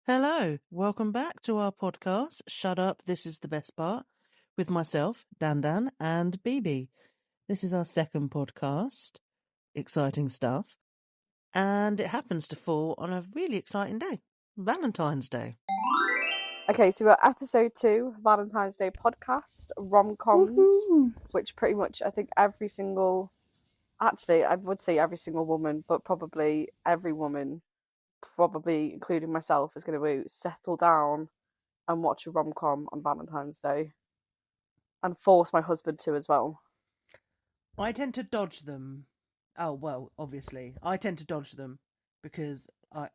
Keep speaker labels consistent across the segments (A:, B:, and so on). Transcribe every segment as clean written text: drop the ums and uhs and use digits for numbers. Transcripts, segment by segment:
A: Hello, welcome back to our podcast, Shut Up, This is the Best Part, with myself, Dan, and BB. This is our second podcast, exciting stuff, and it happens to fall on a really exciting day, Valentine's Day.
B: Okay, so we're at episode 2, Valentine's Day podcast, rom-coms,
A: Woohoo!
B: which pretty much I think I would say every single woman, but probably every woman, probably including myself, is going to settle down and watch a rom-com on Valentine's Day and force my husband to as well.
A: I tend to dodge them. Oh, well, obviously. I tend to dodge them because I'm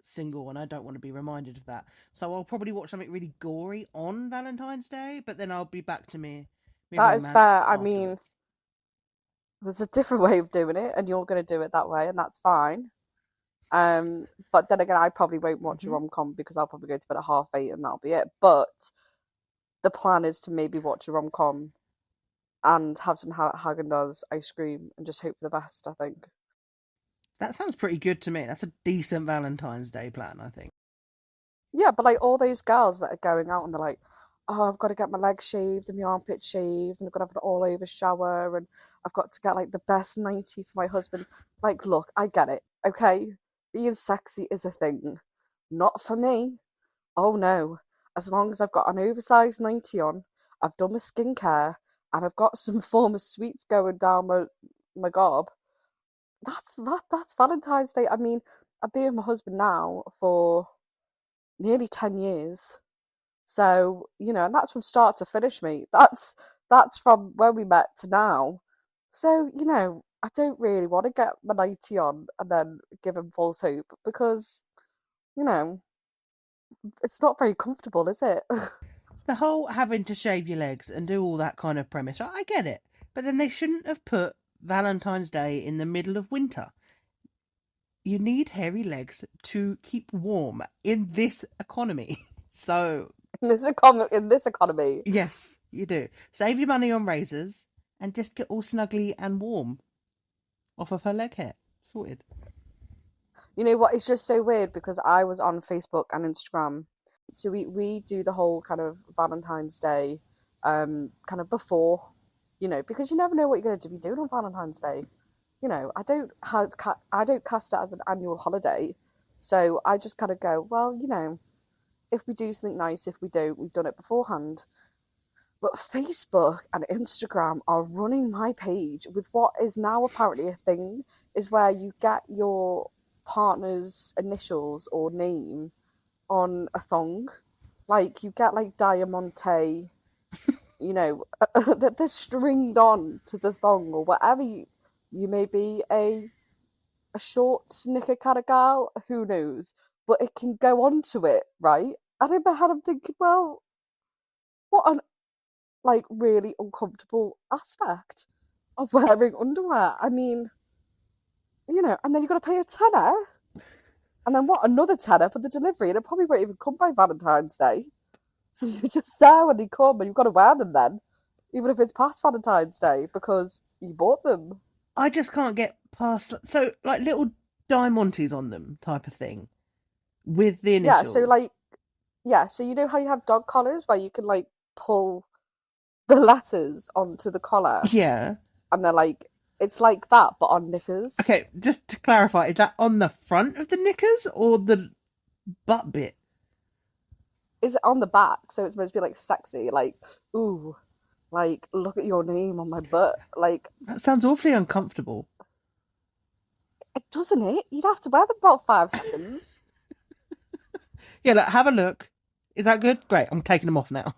A: single and I don't want to be reminded of that. So I'll probably watch something really gory on Valentine's Day, but then I'll be back to me
B: That is fair.
A: romance
B: I mean,
A: afterwards.
B: there's a different way of doing it, and you're going to do it that way, and that's fine. But then again, I probably won't watch a rom-com because I'll probably go to bed at 8:30 and that'll be it. But the plan is to maybe watch a rom-com and have some Haagen-Dazs ice cream and just hope for the best, I think.
A: That sounds pretty good to me. That's a decent Valentine's Day plan, I think.
B: Yeah, but like all those girls that are going out and they're like, oh, I've got to get my legs shaved and my armpits shaved and I've got to have an all-over shower and I've got to get like the best 90 for my husband. Like, look, I get it, okay? Being sexy is a thing. Not for me. Oh no. As long as I've got an oversized 90 on, I've done my skincare, and I've got some form of sweets going down my gob, that's Valentine's Day. I mean, I've been with my husband now for nearly 10 years. So, and that's from start to finish, mate. That's from when we met to now. So, I don't really want to get my 90 on and then give him false hope because, you know, it's not very comfortable, is it?
A: The whole having to shave your legs and do all that kind of premise, I get it. But then they shouldn't have put Valentine's Day in the middle of winter. You need hairy legs to keep warm in this economy. So,
B: In this economy.
A: yes, you do. Save your money on razors and just get all snuggly and warm off of her leg hair. Sorted.
B: You know what? It's just so weird because I was on Facebook and Instagram. So we do the whole kind of Valentine's Day, kind of before, because you never know what you're going to be doing on Valentine's Day. I don't cast it as an annual holiday, so I just kind of go, well, if we do something nice, if we don't, we've done it beforehand. But Facebook and Instagram are running my page with what is now apparently a thing, is where you get your partner's initials or name on a thong. Like you get like Diamante, that they're stringed on to the thong or whatever you may be, a short snicker kind of gal, who knows? But it can go onto it, right? And in my head I'm thinking, well, what an like really uncomfortable aspect of wearing underwear. I mean, and then you've got to pay a tenner, and then what, another tenner for the delivery, and it probably won't even come by Valentine's Day. So you're just there when they come, and you've got to wear them then, even if it's past Valentine's Day, because you bought them.
A: I just can't get past. So, like little diamantes on them type of thing with the
B: Yeah, so
A: initials.
B: so you know how you have dog collars where you can like pull the letters onto the collar,
A: Yeah.
B: and they're like, it's like that, but on knickers.
A: Okay, just to clarify, is that on the front of the knickers or the butt bit?
B: Is it on the back? So it's supposed to be like sexy, like, ooh, like, look at your name on my butt. Like,
A: That sounds awfully uncomfortable.
B: it doesn't it? You'd have to wear them about 5 seconds.
A: Yeah, look, have a look. Is that good? Great, I'm taking them off now.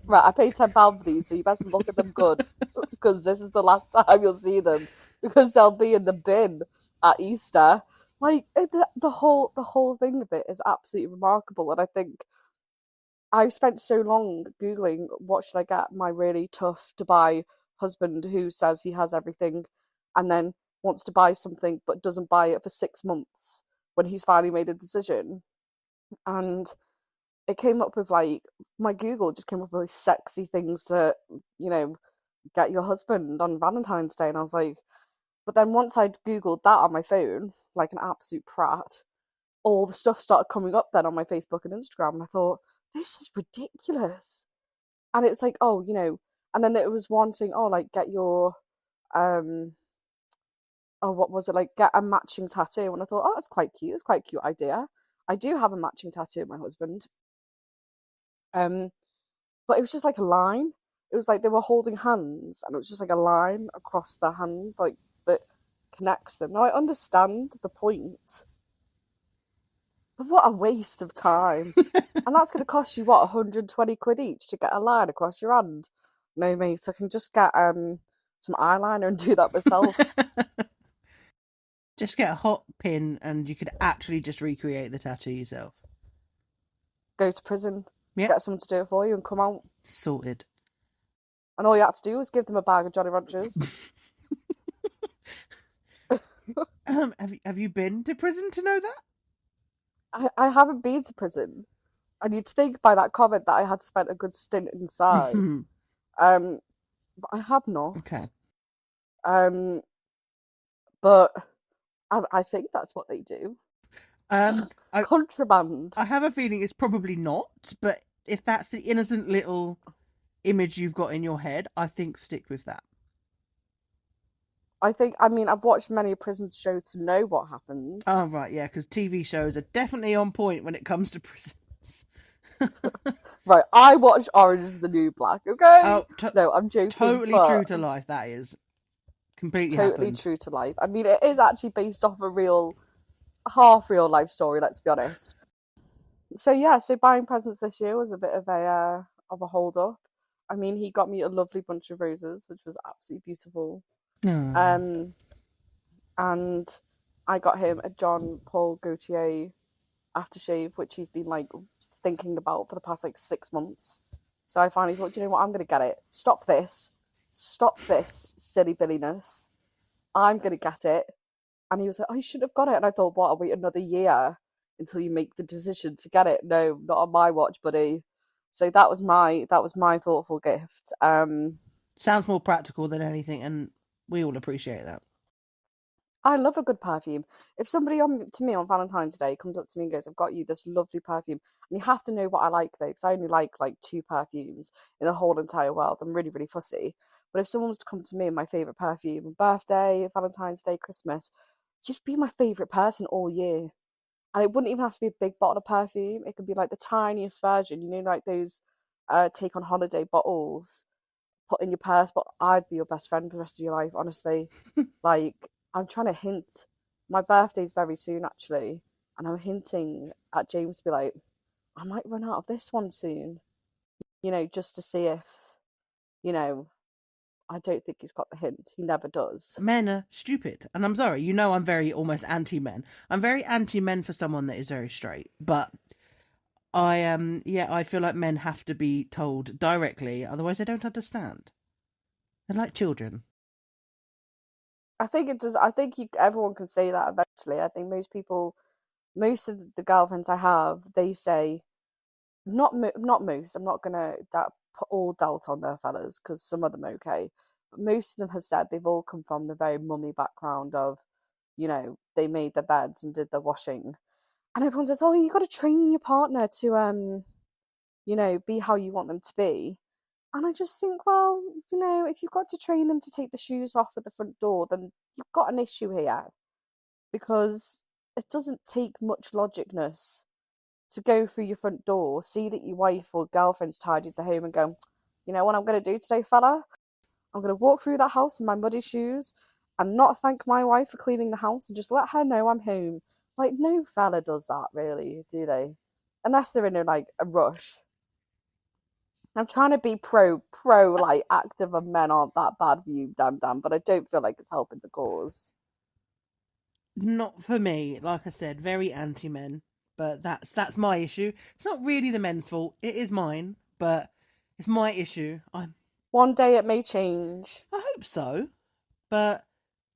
B: Right, I paid £10 for these, so you best look at them good, because this is the last time you'll see them, because they'll be in the bin at Easter. Like the whole thing of it is absolutely remarkable, and I think I've spent so long googling what should I get my really tough to buy husband who says he has everything, and then wants to buy something but doesn't buy it for 6 months when he's finally made a decision, and it came up with like my Google just came up with these sexy things to, you know, get your husband on Valentine's Day. And I was like, but then once I'd Googled that on my phone, like an absolute prat, all the stuff started coming up then on my Facebook and Instagram, and I thought, this is ridiculous. And it was like, oh, and then it was wanting, oh, like get your, um, oh, what was it, like get a matching tattoo, and I thought, oh, that's quite cute. It's quite a cute idea. I do have a matching tattoo with my husband, um, but it was just like a line. It was like they were holding hands, and it was just like a line across the hand, like that connects them. Now I understand the point, but what a waste of time. And that's going to cost you, what, 120 quid each to get a line across your hand? No, mate, I can just get some eyeliner and do that myself.
A: Just get a hot pin and you could actually just recreate the tattoo yourself.
B: Go to prison,
A: Yeah.
B: get someone to do it for you and come out.
A: Sorted.
B: And all you had to do was give them a bag of Jolly Ranchers.
A: Have you been to prison to know that?
B: I haven't been to prison. And you'd think by that comment that I had spent a good stint inside. But I have not.
A: Okay.
B: But I think that's what they do. Contraband.
A: I have a feeling it's probably not, but if that's the innocent little image you've got in your head, I think stick with that.
B: I've watched many a prison show to know what happens.
A: Oh, right, yeah, because TV shows are definitely on point when it comes to prisons.
B: Right, I watched Orange is the New Black, okay?
A: Oh,
B: no, I'm joking.
A: Totally true to life, that is. Completely
B: totally
A: happened.
B: True to life. I mean, it is actually based off a half real life story, let's be honest. So yeah, buying presents this year was a bit of a hold up. I mean, he got me a lovely bunch of roses, which was absolutely beautiful. And I got him a John Paul Gaultier aftershave, which he's been like thinking about for the past like 6 months. So I finally thought, you know what, I'm gonna get it. Stop this silly billiness. I'm gonna get it. And he was like, oh, you should have got it. And I thought, what, I'll wait another year until you make the decision to get it. No, not on my watch, buddy. So that was my thoughtful gift.
A: Sounds more practical than anything, and we all appreciate that.
B: I love a good perfume. If somebody to me on Valentine's Day comes up to me and goes, I've got you this lovely perfume, and you have to know what I like though, because I only like 2 perfumes in the whole entire world. I'm really, really fussy. But if someone was to come to me and my favourite perfume, birthday, Valentine's Day, Christmas, you'd be my favourite person all year. And it wouldn't even have to be a big bottle of perfume. It could be like the tiniest version, like those take on holiday bottles, put in your purse. But I'd be your best friend for the rest of your life, honestly. Like, I'm trying to hint. My birthday's very soon, actually. And I'm hinting at James to be like, I might run out of this one soon. Just to see if, I don't think he's got the hint. He never does.
A: Men are stupid. And I'm sorry, I'm very almost anti-men. I'm very anti-men for someone that is very straight. But I feel like men have to be told directly, otherwise they don't understand. They're like children.
B: I think it does. I think everyone can say that eventually. I think most of the girlfriends I have, they say, not most. I'm not gonna put all doubt on their fellas because some of them are okay, but most of them have said they've all come from the very mummy background of, they made their beds and did their washing, and everyone says, oh, you got to train your partner to be how you want them to be. And I just think, well, if you've got to train them to take the shoes off at the front door, then you've got an issue here. Because it doesn't take much logicness to go through your front door, see that your wife or girlfriend's tidied the home and go, you know what I'm going to do today, fella? I'm going to walk through that house in my muddy shoes and not thank my wife for cleaning the house and just let her know I'm home. Like, no fella does that, really, do they? Unless they're in a rush. I'm trying to be pro, like, active and men aren't that bad for you, Dan, but I don't feel like it's helping the cause.
A: Not for me. Like I said, very anti-men. But that's my issue. It's not really the men's fault. It is mine, but it's my issue.
B: One day it may change.
A: I hope so. But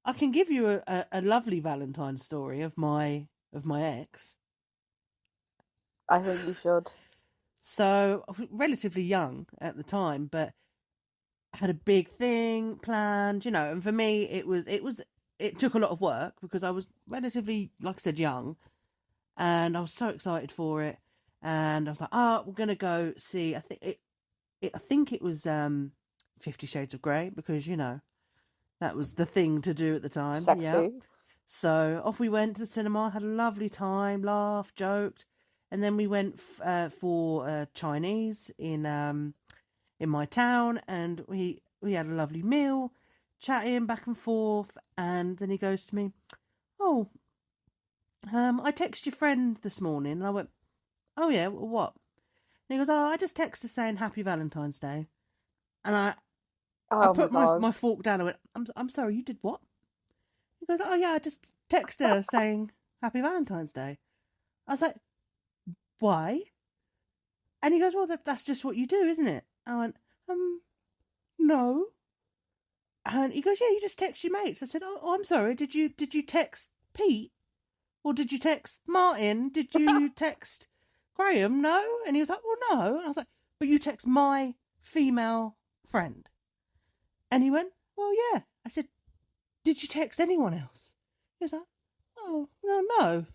A: I can give you a lovely Valentine story of my ex.
B: I think you should.
A: So I was relatively young at the time, but I had a big thing planned, and for me it took a lot of work because I was relatively, like I said, young. and I was so excited for it. And I was like, oh, we're going to go see, I think it was 50 Shades of Grey, because, you know, that was the thing to do at the time. Yeah.
B: Sexy.
A: So off we went to the cinema, had a lovely time, laughed, joked. And then we went for Chinese in my town, and we had a lovely meal, chatting back and forth. And then he goes to me, oh, I texted your friend this morning. And I went, oh yeah, what? And he goes, oh, I just texted saying Happy Valentine's Day. And I
B: Oh my
A: put
B: god.
A: my fork down. I went, I'm sorry, you did what? He goes, oh yeah, I just texted her saying Happy Valentine's Day. I was like, why? And he goes, well, that's just what you do, isn't it? I went, no. And he goes, yeah, you just text your mates. I said, oh, I'm sorry, did you text Pete? Or did you text Martin? Did you text Graham? No. And he was like, well, no. And I was like, but you text my female friend. And he went, well, yeah. I said, did you text anyone else? He was like, oh, no. I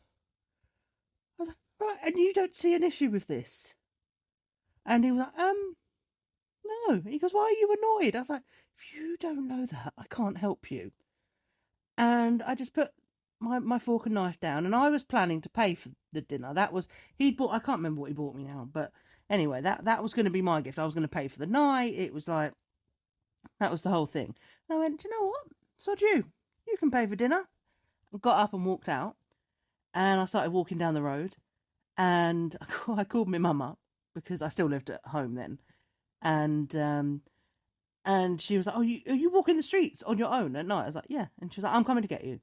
A: was like, right, and you don't see an issue with this? And he was like, no. He goes, why are you annoyed? I was like, if you don't know that, I can't help you. And I just put my fork and knife down, and I was planning to pay for the dinner. That was, I can't remember what he bought me now, but anyway, that was going to be my gift. I was going to pay for the night. It was like, that was the whole thing. And I went, do you know what? Sod you. You can pay for dinner. Got up and walked out, and I started walking down the road, and I called my mum up, because I still lived at home then, and she was like, oh, are you walking the streets on your own at night? I was like, yeah. And she was like, I'm coming to get you.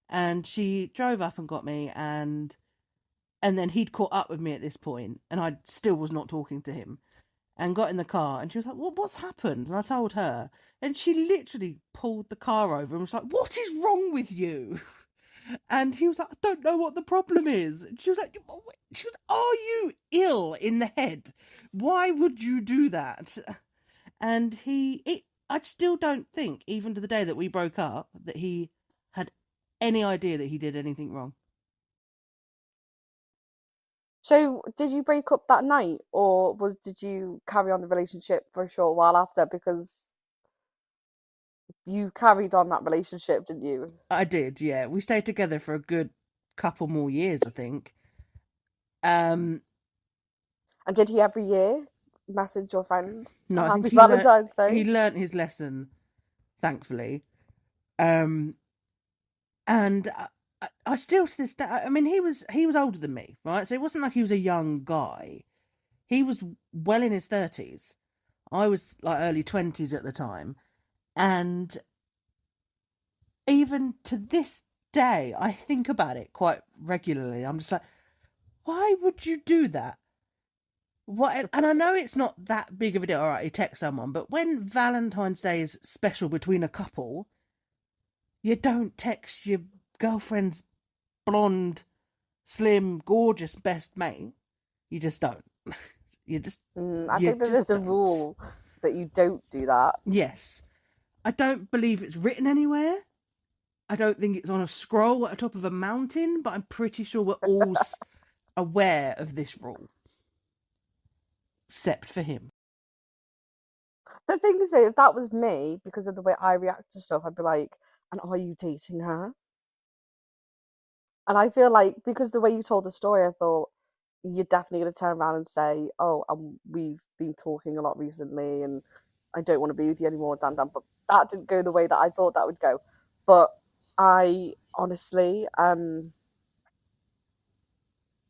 A: And she drove up and got me, and then he'd caught up with me at this point, and I still was not talking to him, and got in the car, and she was like, what's happened? And I told her, and she literally pulled the car over and was like, what is wrong with you? And he was like, I don't know what the problem is. And she was like, are you ill in the head? Why would you do that? And I still don't think, even to the day that we broke up, that he had any idea that he did anything wrong.
B: So, did you break up that night, or did you carry on the relationship for a short while after? Because you carried on that relationship, didn't you?
A: I did, yeah. We stayed together for a good couple more years, I think. Um,
B: And did he every year message your friend
A: no,
B: a
A: I think
B: Happy Valentine's
A: he
B: Day?
A: learnt his lesson, thankfully. Um, and I still, to this day, I mean, he was older than me, right? So it wasn't like he was a young guy. He was well in his 30s. I was like early 20s at the time. And even to this day, I think about it quite regularly. I'm just like, why would you do that? What? And I know it's not that big of a deal. All right, you text someone, but when Valentine's Day is special between a couple, you don't text your girlfriend's blonde, slim, gorgeous best mate. You just don't.
B: I
A: You
B: think that
A: just
B: there's a
A: don't.
B: rule that you don't do that.
A: Yes. I don't believe it's written anywhere. I don't think it's on a scroll at the top of a mountain, but I'm pretty sure we're all aware of this rule. Except for him.
B: The thing is, that if that was me, because of the way I react to stuff, I'd be like, and are you dating her? And I feel like, because the way you told the story, I thought you're definitely going to turn around and say, oh, we've been talking a lot recently, and I don't want to be with you anymore, Dan Dan. But that didn't go the way that I thought that would go. But I honestly,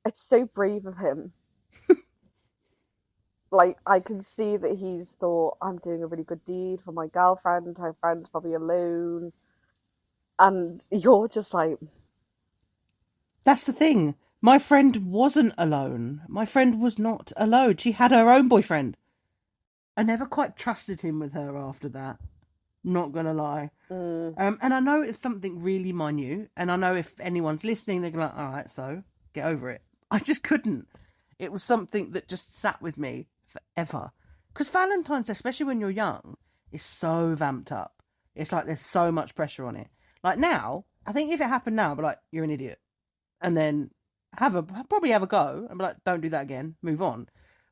B: it's so brave of him. Like, I can see that he's thought, I'm doing a really good deed for my girlfriend, her friend's probably alone. And you're just like,
A: That's the thing. My friend wasn't alone. My friend was not alone. She had her own boyfriend. I never quite trusted him with her after that. Not gonna lie. And I know it's something really minute, and I know if anyone's listening, they're like, all right, so get over it. I just couldn't. It was something that just sat with me forever. Because Valentine's, especially when you're young, is so vamped up. It's like there's so much pressure on it. Like now, I think if it happened now, I'd be like, you're an idiot. And then probably have a go and be like, don't do that again, move on.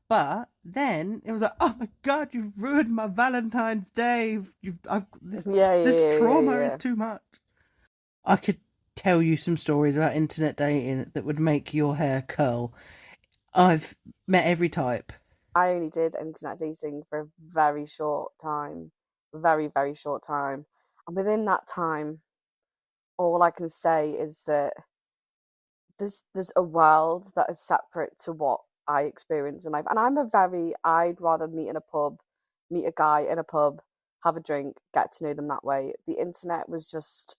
A: But then it was like, oh my god, you've ruined my Valentine's Day.
B: Yeah,
A: This
B: yeah, yeah,
A: trauma is
B: yeah.
A: too much. I could tell you some stories about internet dating that would make your hair curl. I've met every type.
B: I only did internet dating for a very short time, very, very short time. And within that time, all I can say is that there's a world that is separate to what I experience in life. And I'd rather meet a guy in a pub, have a drink, get to know them that way. The internet was just,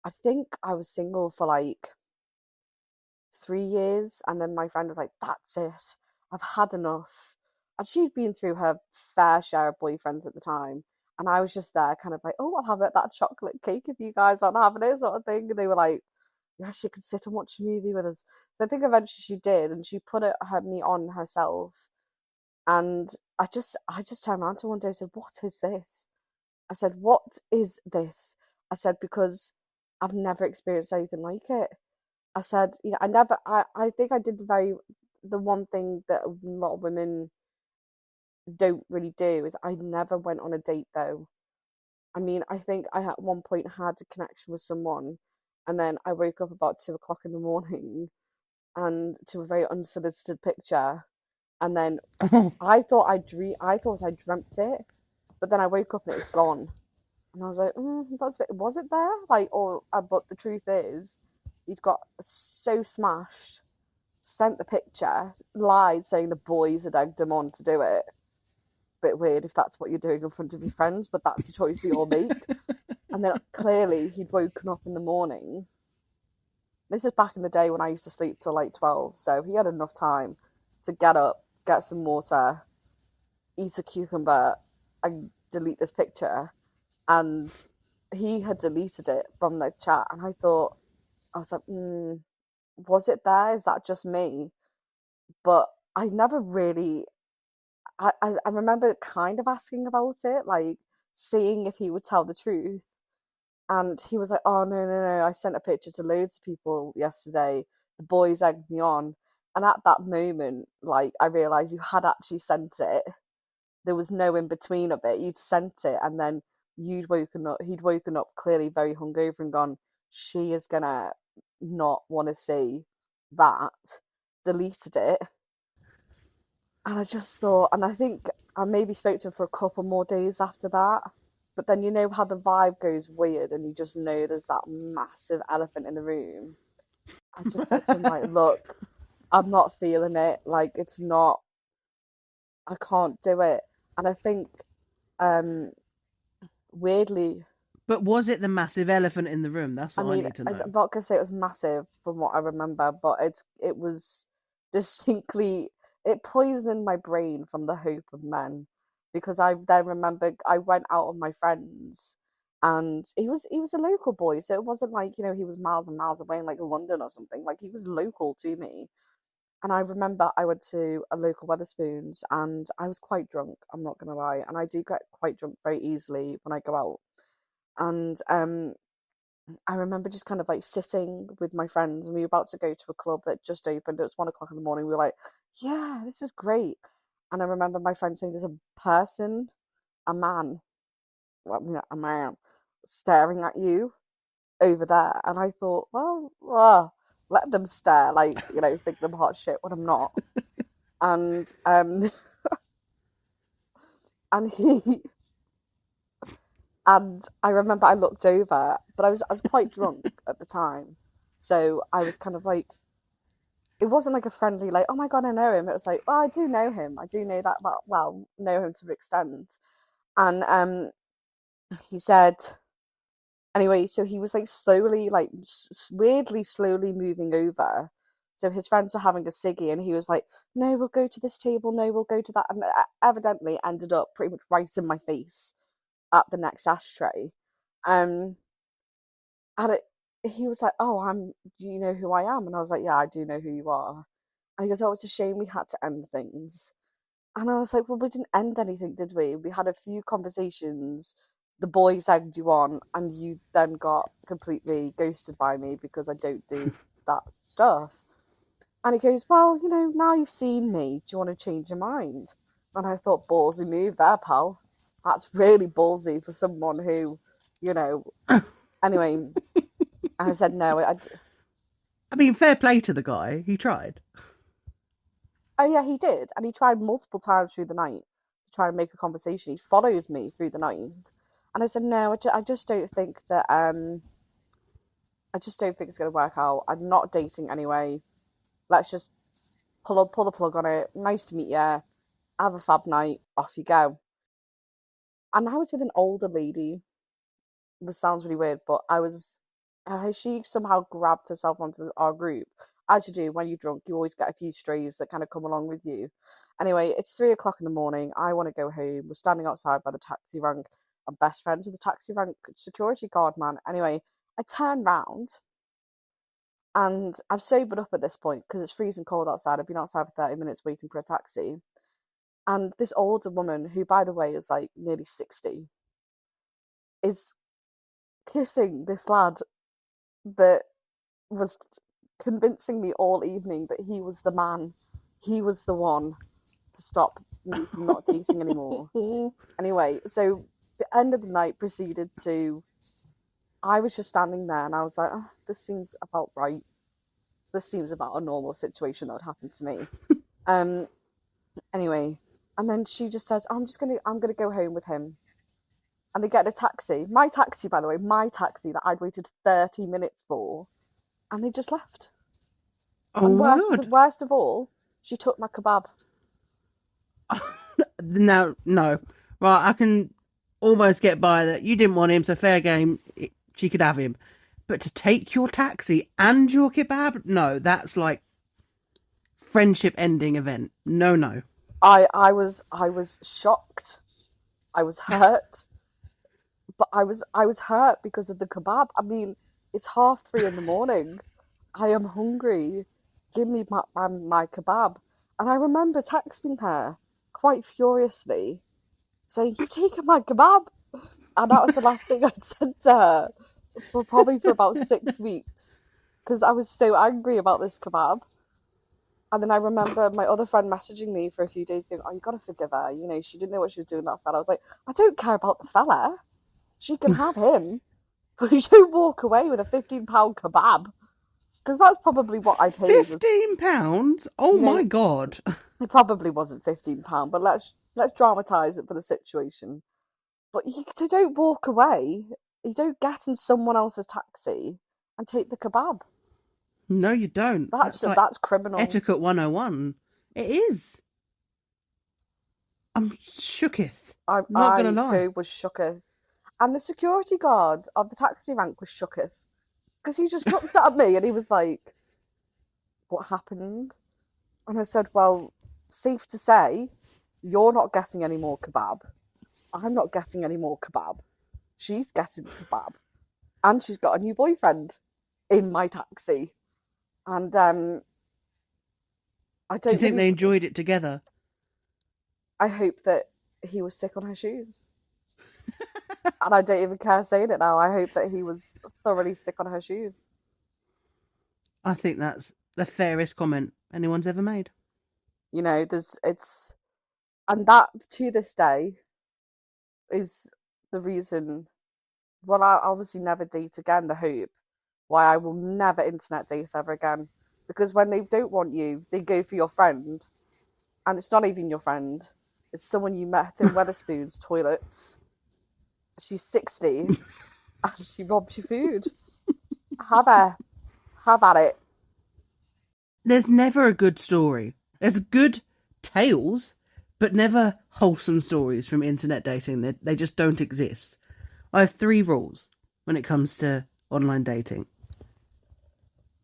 B: I think I was single for like 3 years, and then my friend was like, "That's it, I've had enough." And she'd been through her fair share of boyfriends at the time, and I was just there, kind of like, "Oh, I'll have it that chocolate cake if you guys aren't having it," sort of thing. And they were like, "Yeah, she could sit and watch a movie with us." So I think eventually she did, and she put me on herself. And I just turned around to her one day and said, "What is this?" I said, "What is this?" I said, "Because I've never experienced anything like it." I said, I think I did the one thing that a lot of women don't really do is I never went on a date though. I mean, I think I at one point had a connection with someone, and then I woke up about 2 o'clock in the morning and to a very unsolicited picture, and then
A: Oh,
B: I thought I dreamt it, but then I woke up and it was gone, and I was like, that's a bit, was it there? Like, but the truth is, he'd got so smashed, sent the picture, lied saying the boys had egged him on to do it. Bit weird if that's what you're doing in front of your friends, but that's a choice we all make. And then clearly he'd woken up in the morning. This is back in the day when I used to sleep till like 12, so he had enough time to get up, get some water, eat a cucumber, and delete this picture. And he had deleted it from the chat, and I was like, was it there? Is that just me? But I never really I remember kind of asking about it, like seeing if he would tell the truth. And he was like, "Oh no, no, no! I sent a picture to loads of people yesterday. The boys egged me on." And at that moment, like I realised you had actually sent it. There was no in between of it. You'd sent it, and then he'd woken up clearly very hungover and gone, "She is gonna not want to see that." Deleted it. And I just thought, and I think I maybe spoke to him for a couple more days after that. But then you know how the vibe goes weird, and you just know there's that massive elephant in the room. I just said to him, like, "Look, I'm not feeling it. Like, it's not, I can't do it." And I think, um, weirdly,
A: but was it the massive elephant in the room? That's
B: I
A: what I
B: mean,
A: need to
B: I'm
A: know.
B: not gonna say it was massive from what I remember, but it was distinctly, it poisoned my brain from the hope of men, because I then remembered I went out with my friends, and he was a local boy, so it wasn't like, he was miles and miles away in like London or something. Like, he was local to me. And I remember I went to a local Weatherspoons, and I was quite drunk, I'm not gonna lie, and I do get quite drunk very easily when I go out. And I remember just kind of like sitting with my friends, and we were about to go to a club that just opened. It was 1 o'clock in the morning. We were like, "Yeah, this is great." And I remember my friend saying, "There's a person, a man, well, a man, staring at you over there." And I thought, well, let them stare, like, think them hot shit when I'm not. And and he and I remember I looked over, but I was quite drunk at the time, so I was kind of like, it wasn't like a friendly, like, "Oh my god, I know him." It was like, "Well, I do know him. I do know that, well, know him to an extent." And he said, anyway, so he was like slowly, like weirdly slowly moving over. So his friends were having a ciggy, and he was like, "No, we'll go to this table. No, we'll go to that." And evidently ended up pretty much right in my face at the next ashtray. Um, and he was like, "Oh, do you know who I am?" And I was like, "Yeah, I do know who you are." And he goes, "Oh, it's a shame we had to end things." And I was like, "Well, we didn't end anything, did we? We had a few conversations. The boys egged you on, and you then got completely ghosted by me because I don't do that stuff." And he goes, well, now you've seen me, do you want to change your mind? And I thought, ballsy move there, pal. That's really ballsy for someone who, you know. Anyway, I said no.
A: I mean, fair play to the guy. He tried.
B: Oh, yeah, he did. And he tried multiple times through the night to try and make a conversation. He followed me through the night. And I said, no, I just don't think that, I just don't think it's going to work out. I'm not dating anyway. Let's just pull the plug on it. Nice to meet you. Have a fab night. Off you go. And I was with an older lady. This sounds really weird, but she somehow grabbed herself onto our group. As you do when you're drunk, you always get a few strays that kind of come along with you. Anyway, it's 3 o'clock in the morning. I want to go home. We're standing outside by the taxi rank. I'm best friends with the taxi rank security guard man. Anyway, I turn round and I've sobered up at this point because it's freezing cold outside. I've been outside for 30 minutes waiting for a taxi. And this older woman, who, by the way, is like nearly 60, is kissing this lad that was convincing me all evening that he was the man. He was the one to stop me from not dating anymore. Anyway, so the end of the night proceeded to. I was just standing there and I was like, oh, this seems about right. This seems about a normal situation that would happen to me. Anyway, and then she just says, oh, I'm gonna go home with him. And they get a taxi. My taxi, by the way, that I'd waited 30 minutes for. And they just left.
A: Oh,
B: And
A: my God.
B: worst of all, she took my kebab.
A: No. Right, I can almost get by that. You didn't want him, so fair game. She could have him. But to take your taxi and your kebab? No, that's like friendship ending event. No.
B: I was shocked. I was hurt. But I was hurt because of the kebab. I mean, it's 3:30 in the morning. I am hungry. Give me my kebab. And I remember texting her quite furiously, saying, "You've taken my kebab." And that was the last thing I'd said to her for about 6 weeks, because I was so angry about this kebab. And then I remember my other friend messaging me for a few days going, "Oh, you got to forgive her. She didn't know what she was doing, that fella." I was like, I don't care about the fella. She can have him. But you don't walk away with a £15 kebab. Because that's probably what I paid.
A: £15? Oh, my God.
B: It probably wasn't £15, but let's dramatise it for the situation. But you don't walk away. You don't get in someone else's taxi and take the kebab.
A: No, you don't.
B: That's criminal.
A: Etiquette 101. It is. I'm shooketh. I'm not going to lie.
B: I too was shooketh. And the security guard of the taxi rank was shooketh. Because he just looked at me and he was like, what happened? And I said, well, safe to say, you're not getting any more kebab. I'm not getting any more kebab. She's getting kebab. And she's got a new boyfriend in my taxi. And I don't
A: Do you think they enjoyed it together?
B: I hope that he was sick on her shoes. And I don't even care saying it now. I hope that he was thoroughly sick on her shoes.
A: I think that's the fairest comment anyone's ever made.
B: And that to this day is the reason. Well, I'll obviously never date again. The hope why I will never internet date ever again, because when they don't want you, they go for your friend, and it's not even your friend. It's someone you met in Wetherspoon's toilets. She's 60 and she robs your food. Have at it.
A: There's never a good story. There's good tales, but never wholesome stories from internet dating. They just don't exist. I have 3 rules when it comes to online dating.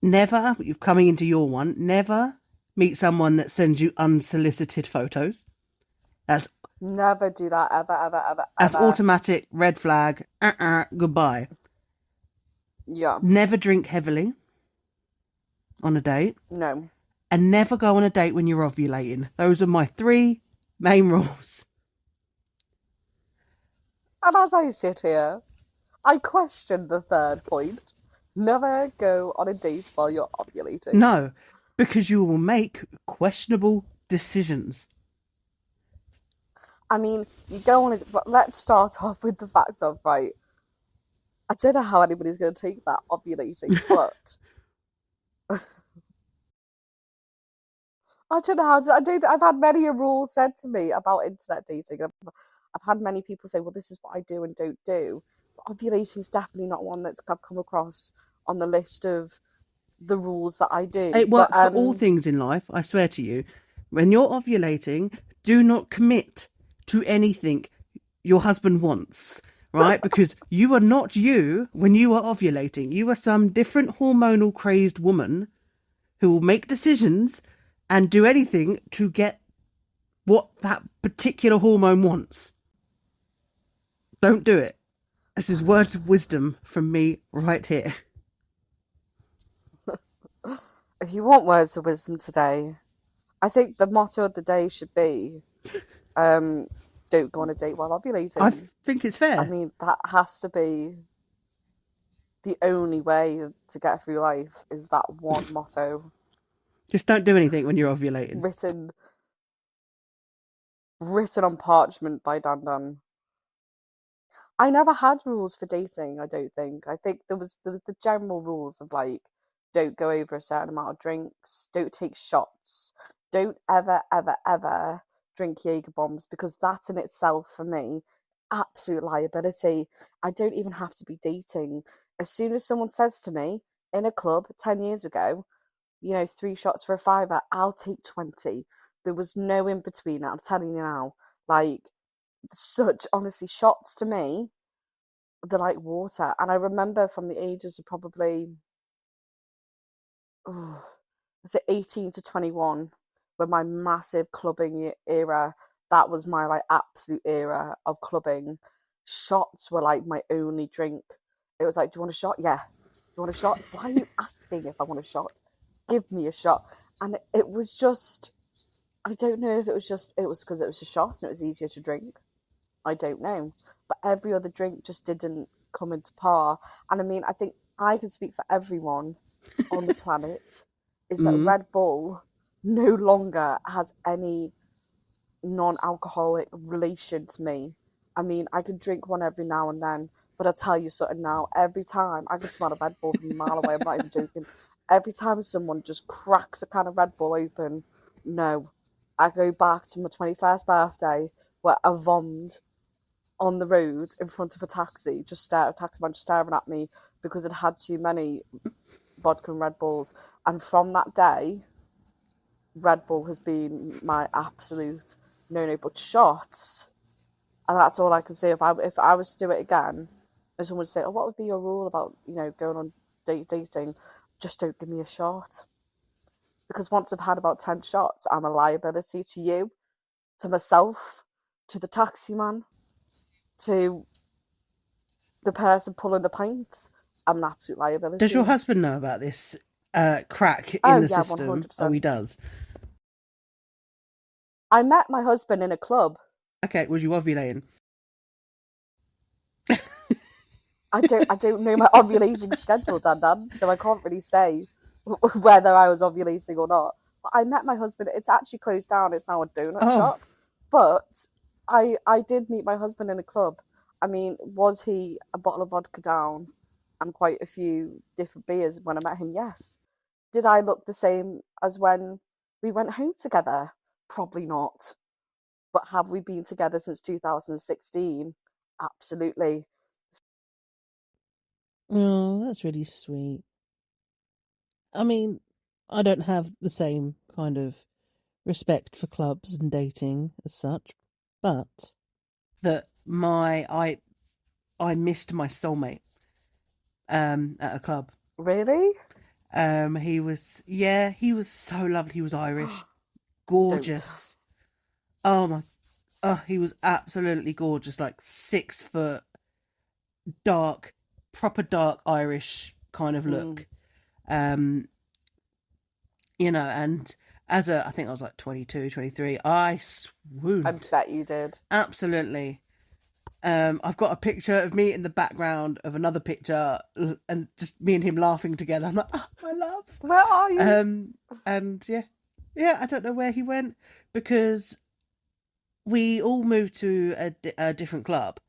A: Never, you're coming into your one, never meet someone that sends you unsolicited photos. That's
B: never do that ever.
A: That's automatic red flag. Goodbye.
B: Yeah.
A: Never drink heavily on a date.
B: No.
A: And never go on a date when you're ovulating. Those are my 3 main rules.
B: And as I sit here, I question the third point. Never go on a date while you're ovulating.
A: No. because you will make questionable decisions.
B: I mean, you don't want to, but let's start off with the fact of, right, I don't know how anybody's going to take that ovulating, but I don't know how to, I do. I've had many a rule said to me about internet dating. I've had many people say, well, this is what I do and don't do. But ovulating is definitely not one that's I've come across on the list of the rules that I do.
A: It
B: But
A: works for all things in life, I swear to you. When you're ovulating, do not commit to anything your husband wants, right? Because you are not you when you are ovulating. You are some different hormonal crazed woman who will make decisions and do anything to get what that particular hormone wants. Don't do it. This is words of wisdom from me right here.
B: if you want words of wisdom today, I think the motto of the day should be, don't go on a date while
A: I
B: ovulating.
A: think it's
B: I
A: fair.
B: mean, that has to be the only way to get through life, is that one motto
A: Just don't do anything when you're ovulating.
B: written on parchment by Dan Dan. I never had rules for dating, I don't think. I think there was the general rules of like, don't go over a certain amount of drinks, don't take shots, don't ever, ever, ever drink Jaeger bombs, because that in itself for me, absolute liability. I don't even have to be dating. As soon as someone says to me in a club 10 years ago, 3 shots for a fiver, I'll take 20. There was no in between. I'm telling you now. Like, such, honestly, shots to me, they're like water. And I remember from the ages of probably, oh, I say 18 to 21, when my massive clubbing era, that was my like absolute era of clubbing. Shots were like my only drink. It was like, do you want a shot? Yeah. Do you want a shot? Why are you asking if I want a shot? Give me a shot. And it was just, I don't know if it was because it was a shot and it was easier to drink. I don't know. But every other drink just didn't come into par. And I mean, I think I can speak for everyone on the planet, is that
A: Mm.
B: Red Bull no longer has any non-alcoholic relation to me. I mean, I can drink one every now and then, but I'll tell you something now. Every time I can smell a Red Bull from a mile away, I'm not even joking. Every time someone just cracks a can of Red Bull open, no. I go back to my 21st birthday where I vomed on the road in front of a taxi, a taxi man just staring at me because it had too many vodka and Red Bulls. And from that day, Red Bull has been my absolute no-no. But shots, and that's all I can say. If I was to do it again, and someone would say, "Oh, what would be your rule about going on dating?" Just don't give me a shot, because once I've had about 10 shots, I'm a liability to you, to myself, to the taxi man, to the person pulling the pints. I'm an absolute
A: Does your
B: liability.
A: husband know about this crack in
B: Oh
A: the
B: yeah, one
A: system?
B: hundred
A: Oh, he
B: percent.
A: does.
B: I met my husband in a club.
A: Okay, was you ovulating?
B: I don't know my ovulating schedule, Dan, so I can't really say whether I was ovulating or not. But I met my husband. It's actually closed down. It's now a donut
A: Oh,
B: shop. But I did meet my husband in a club. I mean, was he a bottle of vodka down and quite a few different beers when I met him? Yes. Did I look the same as when we went home together? Probably not. But have we been together since 2016? Absolutely.
A: oh, that's really sweet. I mean, I don't have the same kind of respect for clubs and dating as such, but that I missed my soulmate at a club.
B: Really?
A: He was so lovely. He was Irish,
B: Don't.
A: gorgeous. Oh my, oh, he was absolutely gorgeous. Like 6 foot, dark, proper dark Irish kind of
B: Mm,
A: look. And I think I was like 22, 23, I
B: I
A: swooned.
B: bet you did.
A: Absolutely. I've got a picture of me in the background of another picture, and just me and him laughing together. I'm like, oh, my love.
B: Where are you?
A: And yeah, I don't know where he went, because we all moved to a different club,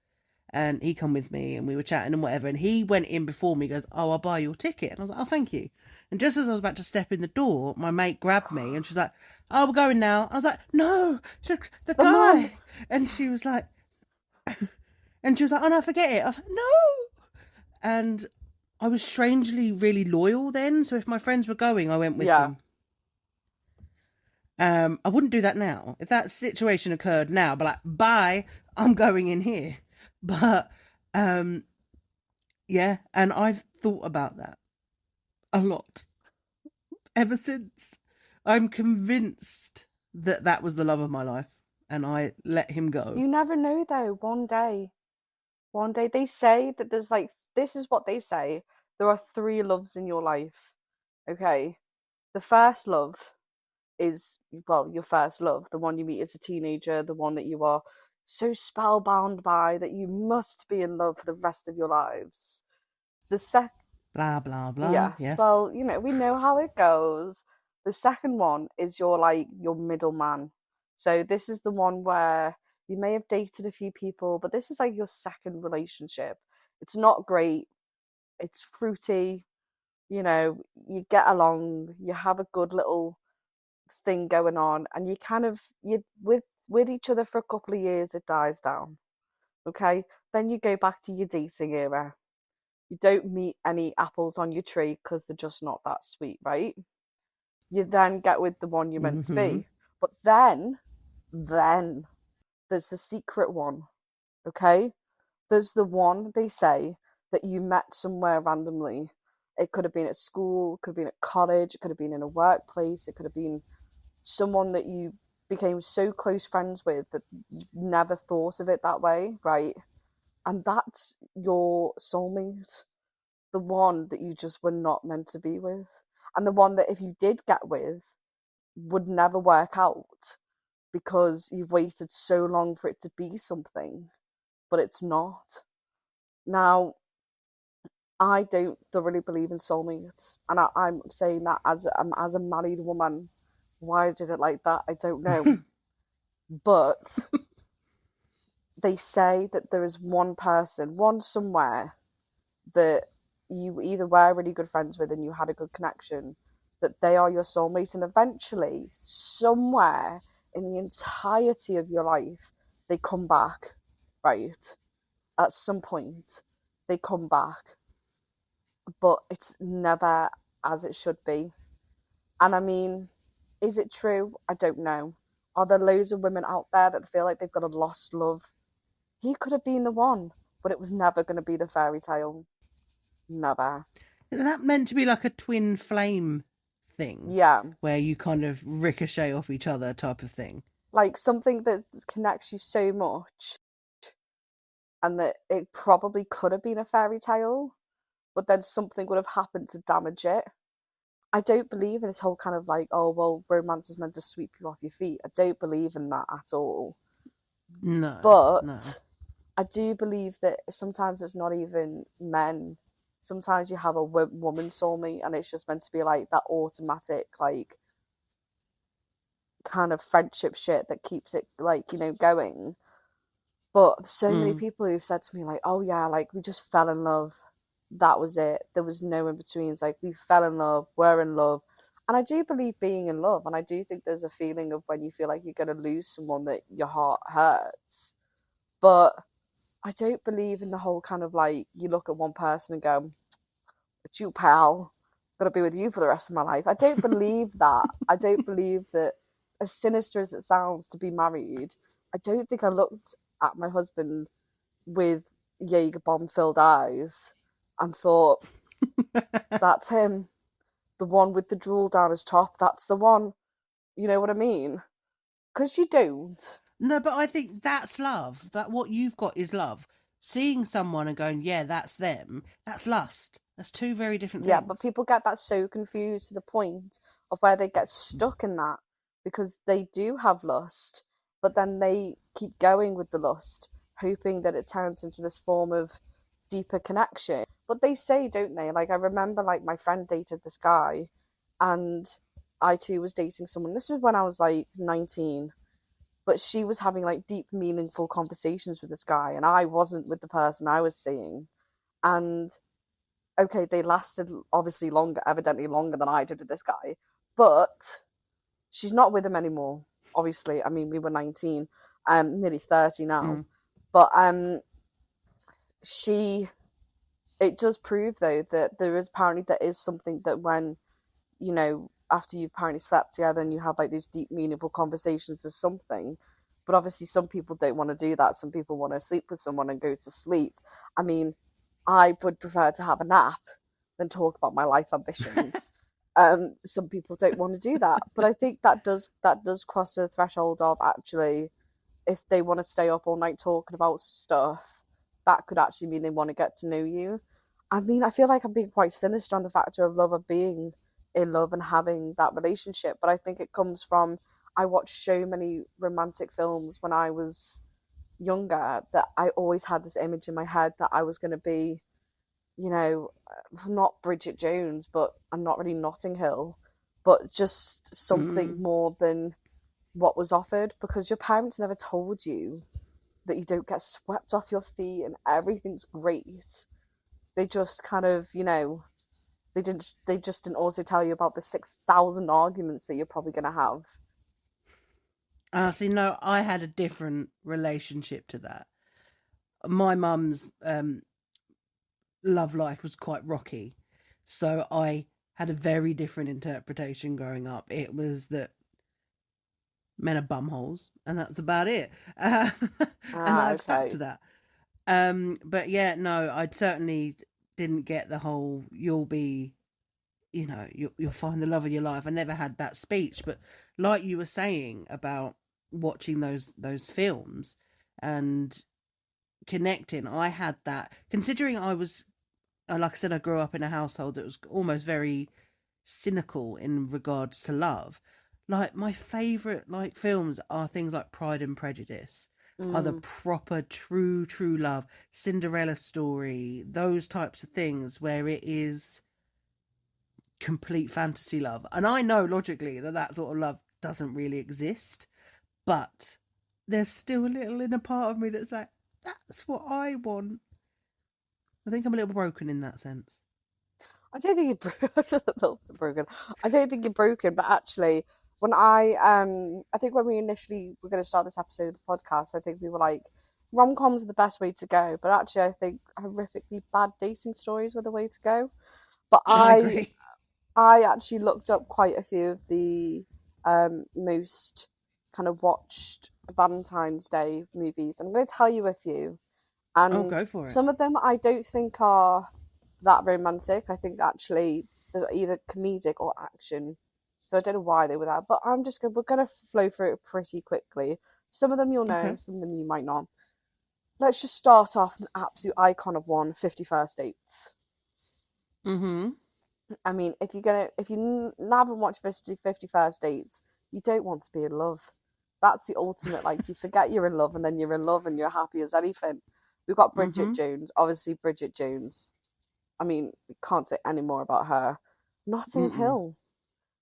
A: and he come with me, and we were chatting and whatever, and he went in before me. Goes, oh, I'll buy your ticket. And I was like, oh, thank you. And just as I was about to step in the door, my mate grabbed me, and she's like, oh, we're going now. I was like, no, the
B: The man.
A: guy. And she was like, oh no, forget it. I was like, no. And I was strangely really loyal then, so if my friends were going, I went with
B: Yeah.
A: them. I wouldn't do that now. If that situation occurred now, but like, bye, I'm going in here. But yeah, and I've thought about that a lot ever since. I'm convinced that that was the love of my life, and I let him go.
B: You never know though. One day they say that there's like, this is what they say. There are three loves in your life. Okay. The first love is, well, your first love, the one you meet as a teenager, the one that you are so spellbound by that you must be in love for the rest of your lives. The second,
A: Blah blah blah.
B: yes,
A: Yes.
B: well, we know how it goes. The second one is your middleman. So this is the one where you may have dated a few people, but this is like your second relationship. It's not great. It's fruity. You get along. You have a good little thing going on, and you with each other for a couple of years. It dies down. Okay, then you go back to your dating era. You don't meet any apples on your tree because they're just not that sweet, right? You then get with the one you're meant to
A: Mm-hmm.
B: be. But then there's the secret one, okay? There's the one they say that you met somewhere randomly. It could have been at school, it could have been at college, it could have been in a workplace, it could have been someone that you became so close friends with that you never thought of it that way, right? And that's your soulmate, the one that you just were not meant to be with, and the one that if you did get with would never work out because you've waited so long for it to be something, but it's not. Now, I don't thoroughly believe in soulmates, and I'm saying that as a married woman. Why I did it like that, I don't know. But they say that there is one person, one somewhere, that you either were really good friends with and you had a good connection, that they are your soulmate, and eventually, somewhere in the entirety of your life, they come back, right? At some point, they come back, but it's never as it should be. And I mean, is it true? I don't know. Are there loads of women out there that feel like they've got a lost love? He could have been the one, but it was never going to be the fairy tale. Never.
A: Is that meant to be like a twin flame thing,
B: Yeah.
A: where you kind of ricochet off each other type of thing?
B: Like something that connects you so much, and that it probably could have been a fairy tale, but then something would have happened to damage it. I don't believe in this whole kind of like, oh, well, romance is meant to sweep you off your feet. I don't believe in that at all.
A: No, no.
B: But I do believe that sometimes it's not even men. Sometimes you have a woman soulmate, and it's just meant to be like that automatic, like, kind of friendship shit that keeps it, like, going. But so many people who've said to me, like, oh yeah, like, we just fell in love. That was it. There was no in betweens. Like, we fell in love, we're in love. And I do believe being in love. And I do think there's a feeling of when you feel like you're going to lose someone that your heart hurts. But I don't believe in the whole kind of like, you look at one person and go, it's you, pal. I'm going to be with you for the rest of my life. I don't believe that. I don't believe that, as sinister as it sounds to be married, I don't think I looked at my husband with Jaeger bomb filled eyes and thought, that's him. The one with the drool down his top, that's the one. You know what I mean? Because you don't.
A: No, but I think that's love. That what you've got is love. Seeing someone and going, yeah, that's them, that's lust. That's two very different
B: Yeah,
A: things.
B: but people get that so confused to the point of where they get stuck in that, because they do have lust, but then they keep going with the lust hoping that it turns into this form of deeper connection. But they say, don't they? Like, I remember, like, my friend dated this guy, and I too was dating someone. This was when I was like 19, but she was having like deep, meaningful conversations with this guy, and I wasn't with the person I was seeing. And okay, they lasted obviously longer, evidently longer than I did with this guy, but she's not with him anymore. Obviously, I mean, we were 19, nearly 30 now, but she. It does prove though that there is something that when after you've apparently slept together and you have like these deep, meaningful conversations, there's something. But obviously, some people don't want to do that. Some people want to sleep with someone and go to sleep. I mean, I would prefer to have a nap than talk about my life ambitions. Some people don't want to do that, but I think that does cross the threshold of actually, if they want to stay up all night talking about stuff, that could actually mean they want to get to know you. I mean, I feel like I'm being quite sinister on the factor of love, of being in love and having that relationship, but I think it comes from, I watched so many romantic films when I was younger that I always had this image in my head that I was going to be, not Bridget Jones, but I'm not really Notting Hill, but just something more than what was offered, because your parents never told you that you don't get swept off your feet and everything's great. They just kind of, they just didn't also tell you about the 6,000 arguments that you're probably going to have.
A: See, no, I had a different relationship to that. My mum's love life was quite rocky, so I had a very different interpretation growing up. It was that men are bumholes, and that's about it. And I've stuck to that. But yeah, no, I certainly didn't get the whole you'll be, you'll find the love of your life. I never had that speech, but like you were saying about watching those films and connecting, I had that. Considering I was, like I said, I grew up in a household that was almost very cynical in regards to love. Like, my favourite films are things like Pride and Prejudice, are the proper true love, Cinderella story, those types of things where it is complete fantasy love. And I know logically that sort of love doesn't really exist, but there's still a little inner part of me that's like, that's what I want. I think I'm a little broken in that sense.
B: I don't think you're broken. I don't think you're broken, but actually, when I think when we initially were going to start this episode of the podcast, I think we were like, rom-coms are the best way to go. But actually, I think horrifically bad dating stories were the way to go. But
A: I agree.
B: I actually looked up quite a few of the most kind of watched Valentine's Day movies. I'm going to tell you a few,
A: Oh,
B: and
A: go for it.
B: some of them I don't think are that romantic. I think actually they're either comedic or action. So I don't know why they were that, but we're gonna flow through it pretty quickly. Some of them you'll know,
A: Okay.
B: some of them you might not. Let's just start off an absolute icon of one, 50 First Dates.
A: Mm-hmm.
B: I mean, if you haven't watched 50 First Dates, you don't want to be in love. That's the ultimate, like, you forget you're in love and then you're in love and you're happy as anything. We've got Bridget
A: Mm-hmm.
B: Jones, obviously Bridget Jones. I mean, can't say any more about her. Notting
A: Mm-mm.
B: Hill,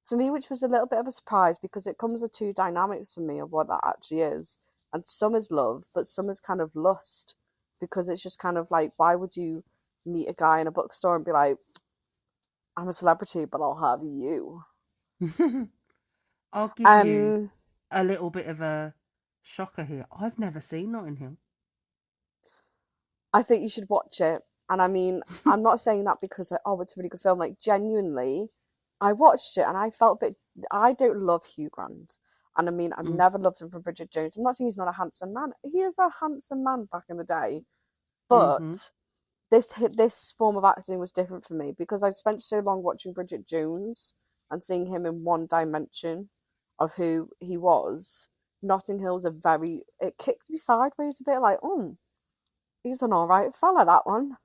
B: to me, which was a little bit of a surprise because it comes with two dynamics for me of what that actually is. And some is love, but some is kind of lust, because it's just kind of like, why would you meet a guy in a bookstore and be like, I'm a celebrity, but I'll have you?
A: I'll give you
B: Um,
A: a little bit of a shocker here. I've never seen Notting Hill.
B: I think you should watch it. And I mean, I'm not saying that because like, oh, it's a really good film. Like, genuinely, I watched it and I felt a bit. I don't love Hugh Grant, and I mean, I've
A: Mm.
B: never loved him from Bridget Jones. I'm not saying he's not a handsome man. He is a handsome man back in the day,
A: Mm-hmm.
B: but this form of acting was different for me because I'd spent so long watching Bridget Jones and seeing him in one dimension of who he was. Notting Hill's it kicked me sideways a bit, like, oh, he's an all right fella, that one.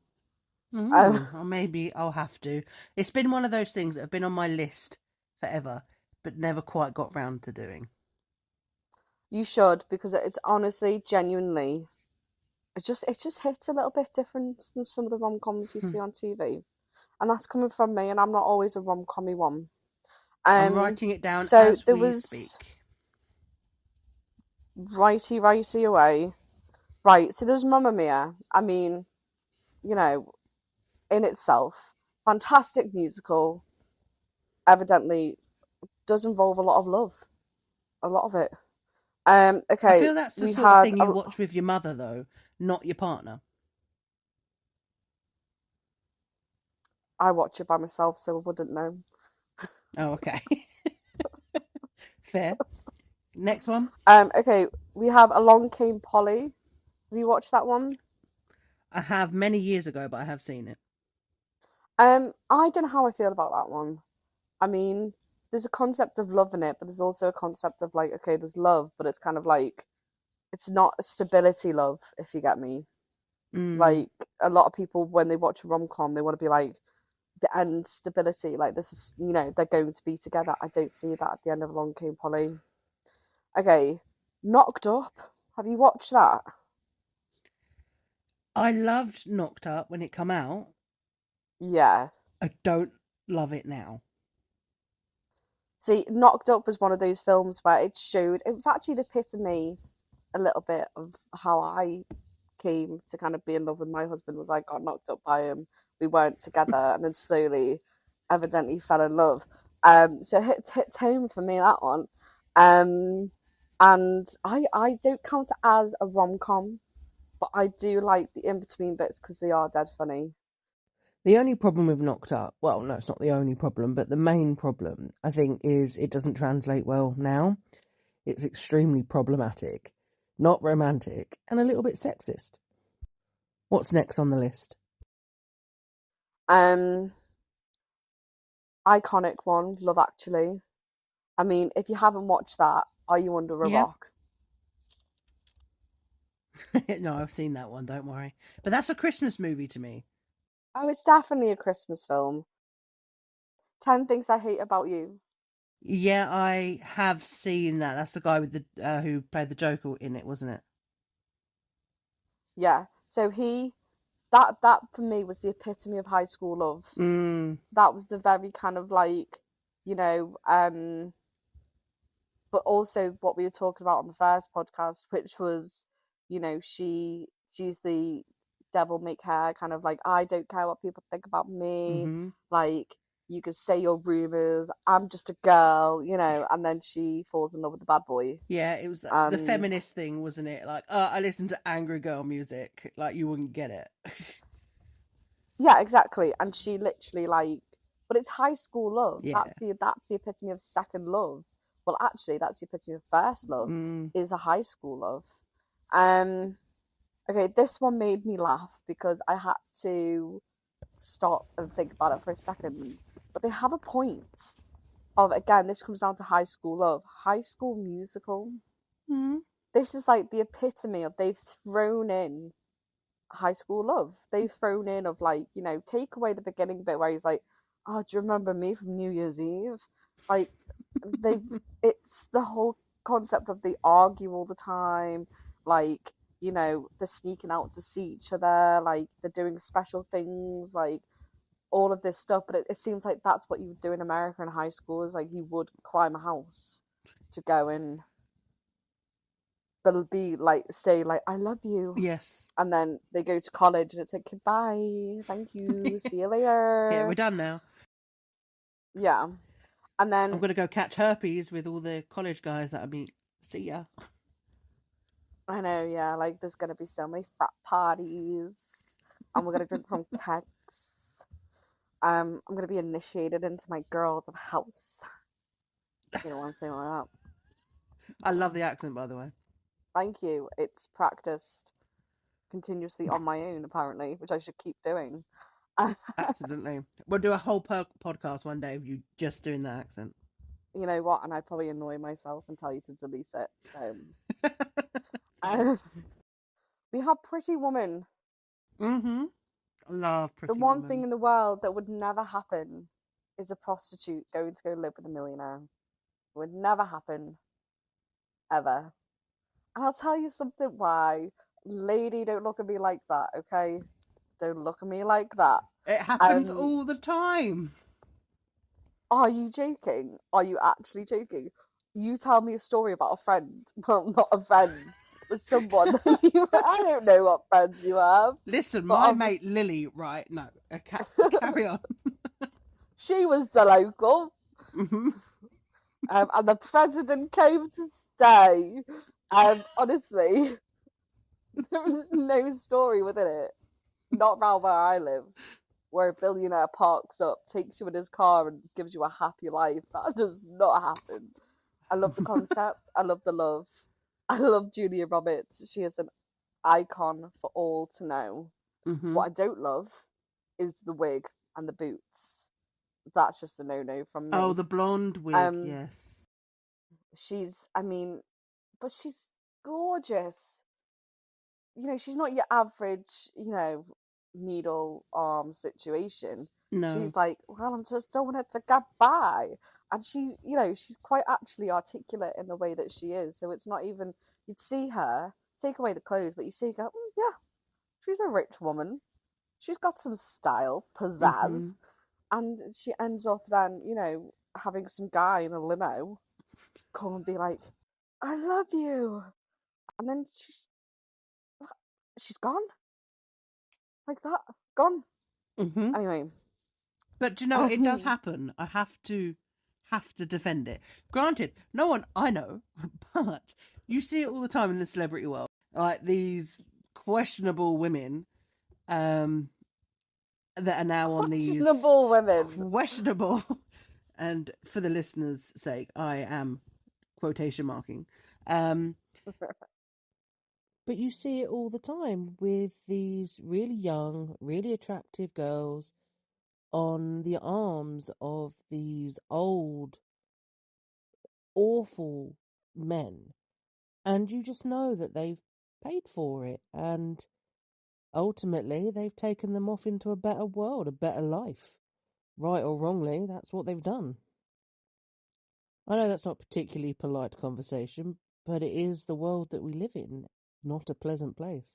B: Um,
A: Or maybe I'll have to. It's been one of those things that have been on my list forever, but never quite got round to doing.
B: you should, because it's honestly, genuinely, it just hits a little bit different than some of the rom-coms you see on TV. And that's coming from me, and I'm not always a rom-commy one.
A: I'm writing it down
B: So
A: as
B: there
A: we
B: was
A: speak.
B: righty away. Right, so there's Mamma Mia. I mean, you know, in itself, fantastic musical. Evidently, does involve a lot of love, a lot of it.
A: I
B: Okay,
A: feel that's the
B: we
A: sort of
B: had
A: thing you watch with your mother, though, not your partner.
B: I watch it by myself, so I wouldn't know.
A: Oh, okay. Fair. Next one.
B: Okay, we have Along Came Polly. Have you watched that one?
A: I have many years ago, but I have seen it.
B: I don't know how I feel about that one. I mean, there's a concept of love in it, but there's also a concept of like, okay, there's love, but it's kind of like it's not a stability love, if you get me.
A: Mm.
B: Like a lot of people when they watch a rom-com, they want to be like the end stability, like this is, they're going to be together. I don't see that at the end of Along Came Polly. Okay, Knocked Up. Have you watched that?
A: I loved Knocked Up when it come out.
B: Yeah.
A: I don't love it now.
B: See, Knocked Up was one of those films where it was actually the epitome a little bit of how I came to kind of be in love with my husband. Was I got knocked up by him. We weren't together, and then slowly, evidently, fell in love. So it hits home for me, that one. And I don't count it as a rom com, but I do like the in between bits because they are dead funny.
A: The only problem with Knocked Up, well, no, it's not the only problem, but the main problem, I think, is it doesn't translate well now. It's extremely problematic, not romantic, and a little bit sexist. What's next on the list?
B: Um, Iconic one, Love Actually. I mean, if you haven't watched that, are you under a
A: Yeah.
B: rock?
A: No, I've seen that one, don't worry. But that's a Christmas movie to me.
B: Oh, it's definitely a Christmas film. 10 Things I Hate About You.
A: Yeah, I have seen that. That's the guy with the who played the Joker in it, wasn't it?
B: Yeah. So that for me was the epitome of high school love.
A: Mm.
B: That was the very kind of like, you know, but also what we were talking about on the first podcast, which was, she's the devil make hair, kind of like, I don't care what people think about me.
A: Mm-hmm.
B: Like, you can say your rumors, I'm just a girl, and then she falls in love with the bad boy.
A: Yeah, it was the
B: And
A: feminist thing, wasn't it? Like, I listen to angry girl music. Like, you wouldn't get it.
B: yeah, exactly. And she literally like, but it's high school love.
A: Yeah.
B: That's the epitome of second love. Well, actually, that's the epitome of first love.
A: Mm.
B: Is a high school love. Um, okay, this one made me laugh because I had to stop and think about it for a second. But they have a point of, again, this comes down to high school love, High School Musical.
A: Mm.
B: This is like the epitome of they've thrown in high school love. They've thrown in of like, take away the beginning bit where he's like, "Oh, do you remember me from New Year's Eve?" Like they've it's the whole concept of they argue all the time, like, they're sneaking out to see each other, like they're doing special things, like all of this stuff. But it seems like that's what you would do in America in high school, is like you would climb a house to go and be like say like I love you,
A: Yes.
B: and then they go to college and it's like goodbye, thank you, see you
A: Yeah, we're
B: later.
A: done now.
B: Yeah. And
A: I'm
B: then
A: gonna go catch herpes with all the college guys that I meet. See ya.
B: I know, yeah, like there's gonna be so many frat parties and we're gonna drink from kegs. I'm gonna be initiated into my girls of house. You know what I'm saying like
A: I
B: that.
A: love the accent, by the way.
B: Thank you. It's practiced continuously on my own, apparently, which I should keep doing.
A: Accidentally. We'll do a whole podcast one day of you just doing that accent.
B: You know what? And I'd probably annoy myself and tell you to delete it. So um, we have Pretty Woman.
A: Mm-hmm. I love
B: The
A: Pretty
B: one thing
A: Woman.
B: in the world that would never happen is a prostitute going to go live with a millionaire. It would never happen, ever. And I'll tell you something why. Lady, don't look at me like that, okay? Don't look at me like that.
A: It happens
B: Um,
A: all the time.
B: are you joking? Are you actually joking? You tell me a story about a friend. Well, not a friend, but someone. I don't know what friends you have,
A: Listen,
B: but
A: my mate Lily, right? No, carry on.
B: she was the local,
A: Hmm.
B: and the president came to stay. Honestly, there was no story within it. Not around where I live, where a billionaire parks up, takes you in his car, and gives you a happy life. That does not happen. I love the concept. I love the love. I love Julia Roberts. She is an icon for all to know.
A: Hmm.
B: What I don't love is the wig and the boots. That's just a no-no from
A: Oh,
B: me.
A: the blonde wig,
B: Um,
A: yes.
B: I mean, but she's gorgeous. She's not your average, needle arm situation.
A: No.
B: She's like, well, I'm just doing it to get by. And she's quite actually articulate in the way that she is. So it's not even, you'd see her, take away the clothes, but you see her go, yeah, she's a rich woman. She's got some style,
A: Hmm.
B: pizzazz. And she ends up then, having some guy in a limo come and be like, I love you. And then she's gone like that, gone.
A: Hmm.
B: Anyway,
A: But you know, it does happen. I have to defend it. Granted, no one I know, but you see it all the time in the celebrity world. Like these questionable women, um, that are now on these
B: questionable women.
A: questionable, and for the listeners' sake, I am quotation marking. Um, but you see it all the time with these really young, really attractive girls on the arms of these old, awful men. And you just know that they've paid for it. And ultimately, they've taken them off into a better world, a better life. Right or wrongly, that's what they've done. I know that's not particularly polite conversation, but it is the world that we live in, not a pleasant place.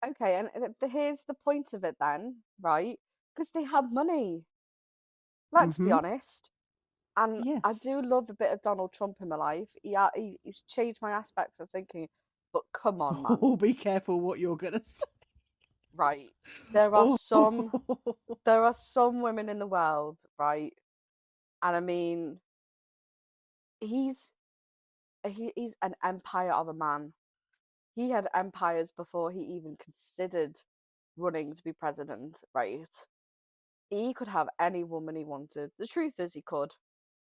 B: Okay, and here's the point of it then, right? Because they have money. Let's be
A: Mm-hmm.
B: honest. And I
A: Yes.
B: do love a bit of Donald Trump in my life. He's changed my aspects of thinking. But come on, man.
A: Oh, be careful what you're gonna say.
B: Right. There are
A: Oh.
B: some there are some women in the world, right? And I mean, he's he's an empire of a man. He had empires before he even considered running to be president, right? He could have any woman he wanted. The truth is, he could.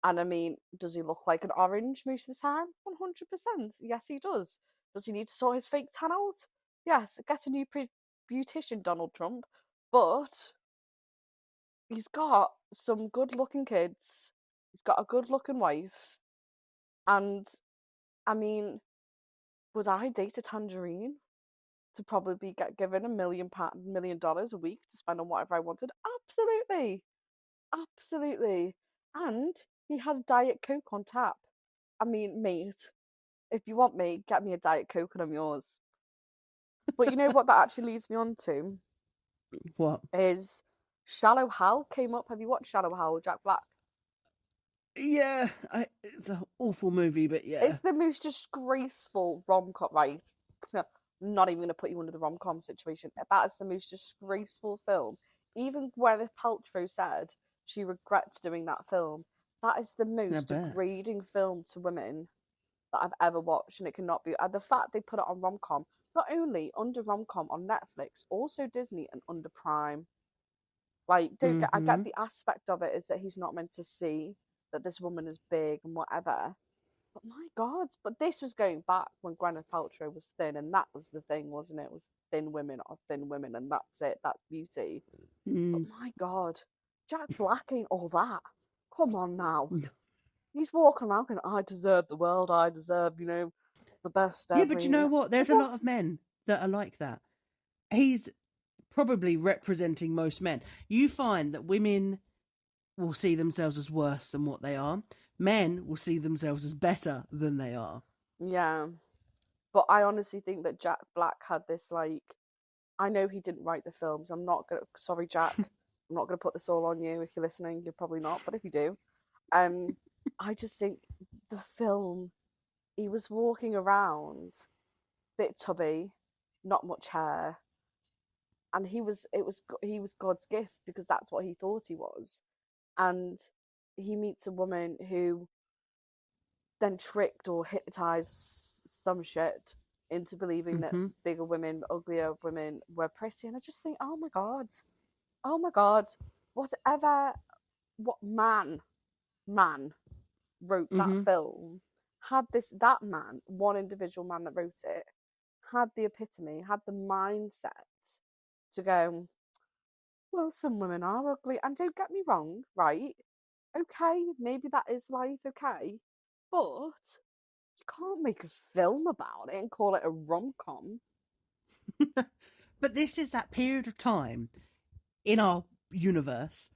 B: And I mean, does he look like an orange most of the time? 100%. Yes, he does. Does he need to sort his fake tan out? Yes, get a new beautician, Donald Trump. But he's got some good looking kids. He's got a good looking wife. And I mean, would I date a tangerine to probably get given $1 million a week to spend on whatever I wanted? Absolutely. Absolutely. And he has Diet Coke on tap. I mean, mate, if you want me, get me a Diet Coke and I'm yours. But you know what that actually leads me on to
A: What?
B: is Shallow Hal came up. Have you watched Shallow Hal with Jack Black?
A: Yeah, it's an awful movie, but yeah.
B: It's the most disgraceful rom com, right? I'm not even going to put you under the rom com situation. That is the most disgraceful film. Even Gwyneth Paltrow said she regrets doing that film. That is the
A: I
B: most
A: bet.
B: degrading film to women that I've ever watched, and it cannot be. And the fact they put it on rom com, not only under rom com on Netflix, also Disney and under Prime. Like, don't get. I
A: Mm-hmm.
B: get the aspect of it is that he's not meant to see that this woman is big and whatever. But my God, but this was going back when Gwyneth Paltrow was thin, and that was the thing, wasn't it? It was thin women are thin women, and that's it. That's beauty. But
A: Mm.
B: my God, Jack Black ain't all that. Come on now. He's walking around going, I deserve the world. I deserve, the best
A: Yeah, but you know
B: every.
A: what? There's a
B: What?
A: lot of men that are like that. He's probably representing most men. You find that women will see themselves as worse than what they are. Men will see themselves as better than they are.
B: Yeah. But I honestly think that Jack Black had this like, I know he didn't write the films. I'm not gonna, sorry Jack, I'm not gonna put this all on you. If you're listening, you're probably not, but if you do, I just think the film, he was walking around, bit tubby, not much hair, and he was God's gift because that's what he thought he was. And he meets a woman who then tricked or hypnotized some shit into believing that
A: Mm-hmm.
B: bigger women, uglier women were pretty. And I just think, oh my god, whatever, what man wrote that
A: Mm-hmm.
B: film had that man, one individual man that wrote it, had the epitome, had the mindset to go, well, some women are ugly, and don't get me wrong, right? Okay, maybe that is life, okay, but you can't make a film about it and call it a rom-com.
A: But this is that period of time in our universe.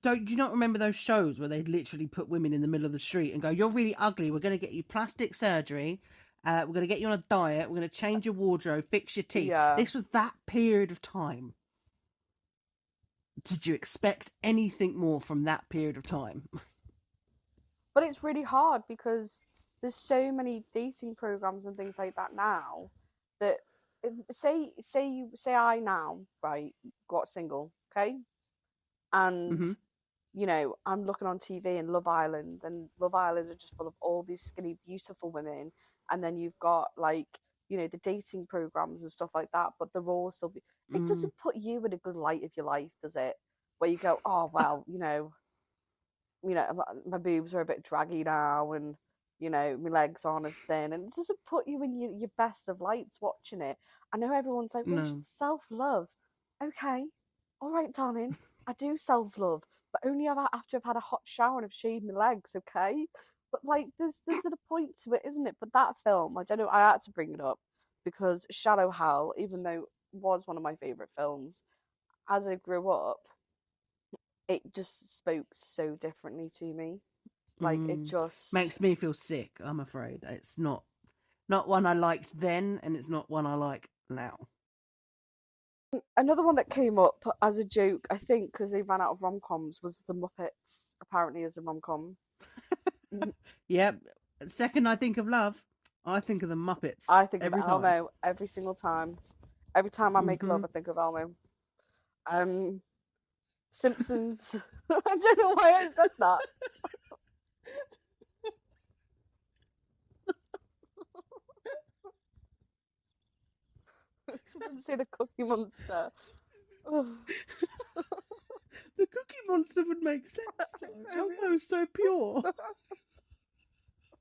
A: Don't you not remember those shows where they'd literally put women in the middle of the street and go, "You're really ugly. We're going to get you plastic surgery. We're going to get you on a diet. We're going to change your wardrobe, fix your teeth."
B: Yeah,
A: This was that period of time. Did you expect anything more from that period of time?
B: but it's really hard because there's so many dating programs and things like that now that say I now, right, got single, okay, and
A: Mm-hmm.
B: I'm looking on TV and Love Island are just full of all these skinny, beautiful women. And then you've got like, the dating programs and stuff like that, but they're all still, it
A: Mm.
B: doesn't put you in a good light of your life, does it? Where you go, oh, well, my boobs are a bit draggy now and, my legs aren't as thin. And it doesn't put you in your best of lights watching it. I know everyone's like, well, you should
A: No.
B: self-love. Okay. All right, darling. I do self-love, but only after I've had a hot shower and I've shaved my legs, okay? But like, there's a point to it, isn't it? But that film, I don't know. I had to bring it up because Shallow Hal, even though it was one of my favorite films, as I grew up, it just spoke so differently to me. Like, it
A: Mm.
B: just
A: Makes me feel sick. I'm afraid it's not one I liked then, and it's not one I like now.
B: another one that came up as a joke, I think, because they ran out of rom coms, was The Muppets. Apparently, as a rom com.
A: Yep. Second, I think of love. I think of the Muppets
B: I think of
A: every time.
B: Elmo every single time. Every time I make
A: Mm-hmm.
B: love, I think of Elmo. Um, Simpsons. I don't know why I said that. I didn't say the Cookie Monster.
A: The Cookie Monster would make sense, though. Elmo is so pure.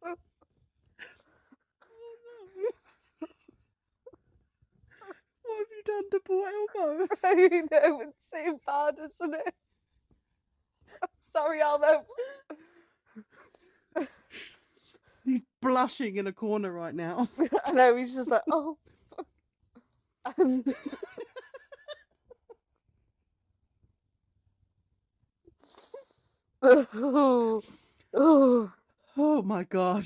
A: Oh no! What have you done to poor Elmo?
B: I know, it's so bad, isn't it? Sorry, Elmo.
A: He's blushing in a corner right now.
B: I know, he's just like, oh. Oh, oh.
A: Oh my god!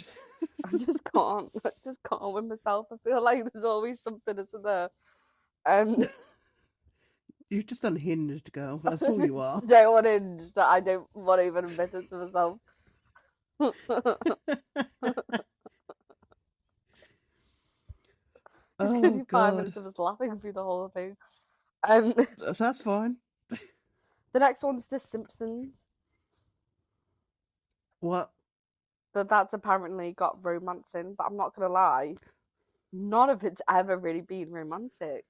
B: I just can't. I just can't with myself. I feel like there's always something, isn't there? And
A: You've just unhinged, girl. That's all
B: I'm
A: you are.
B: so unhinged that I don't want to even admit it to myself. It's gonna
A: Oh
B: be 5 minutes
A: god,
B: of us laughing through the whole thing. Um,
A: that's fine.
B: the next one's The Simpsons.
A: What?
B: That's apparently got romance in, but I'm not gonna lie, none of it's ever really been romantic.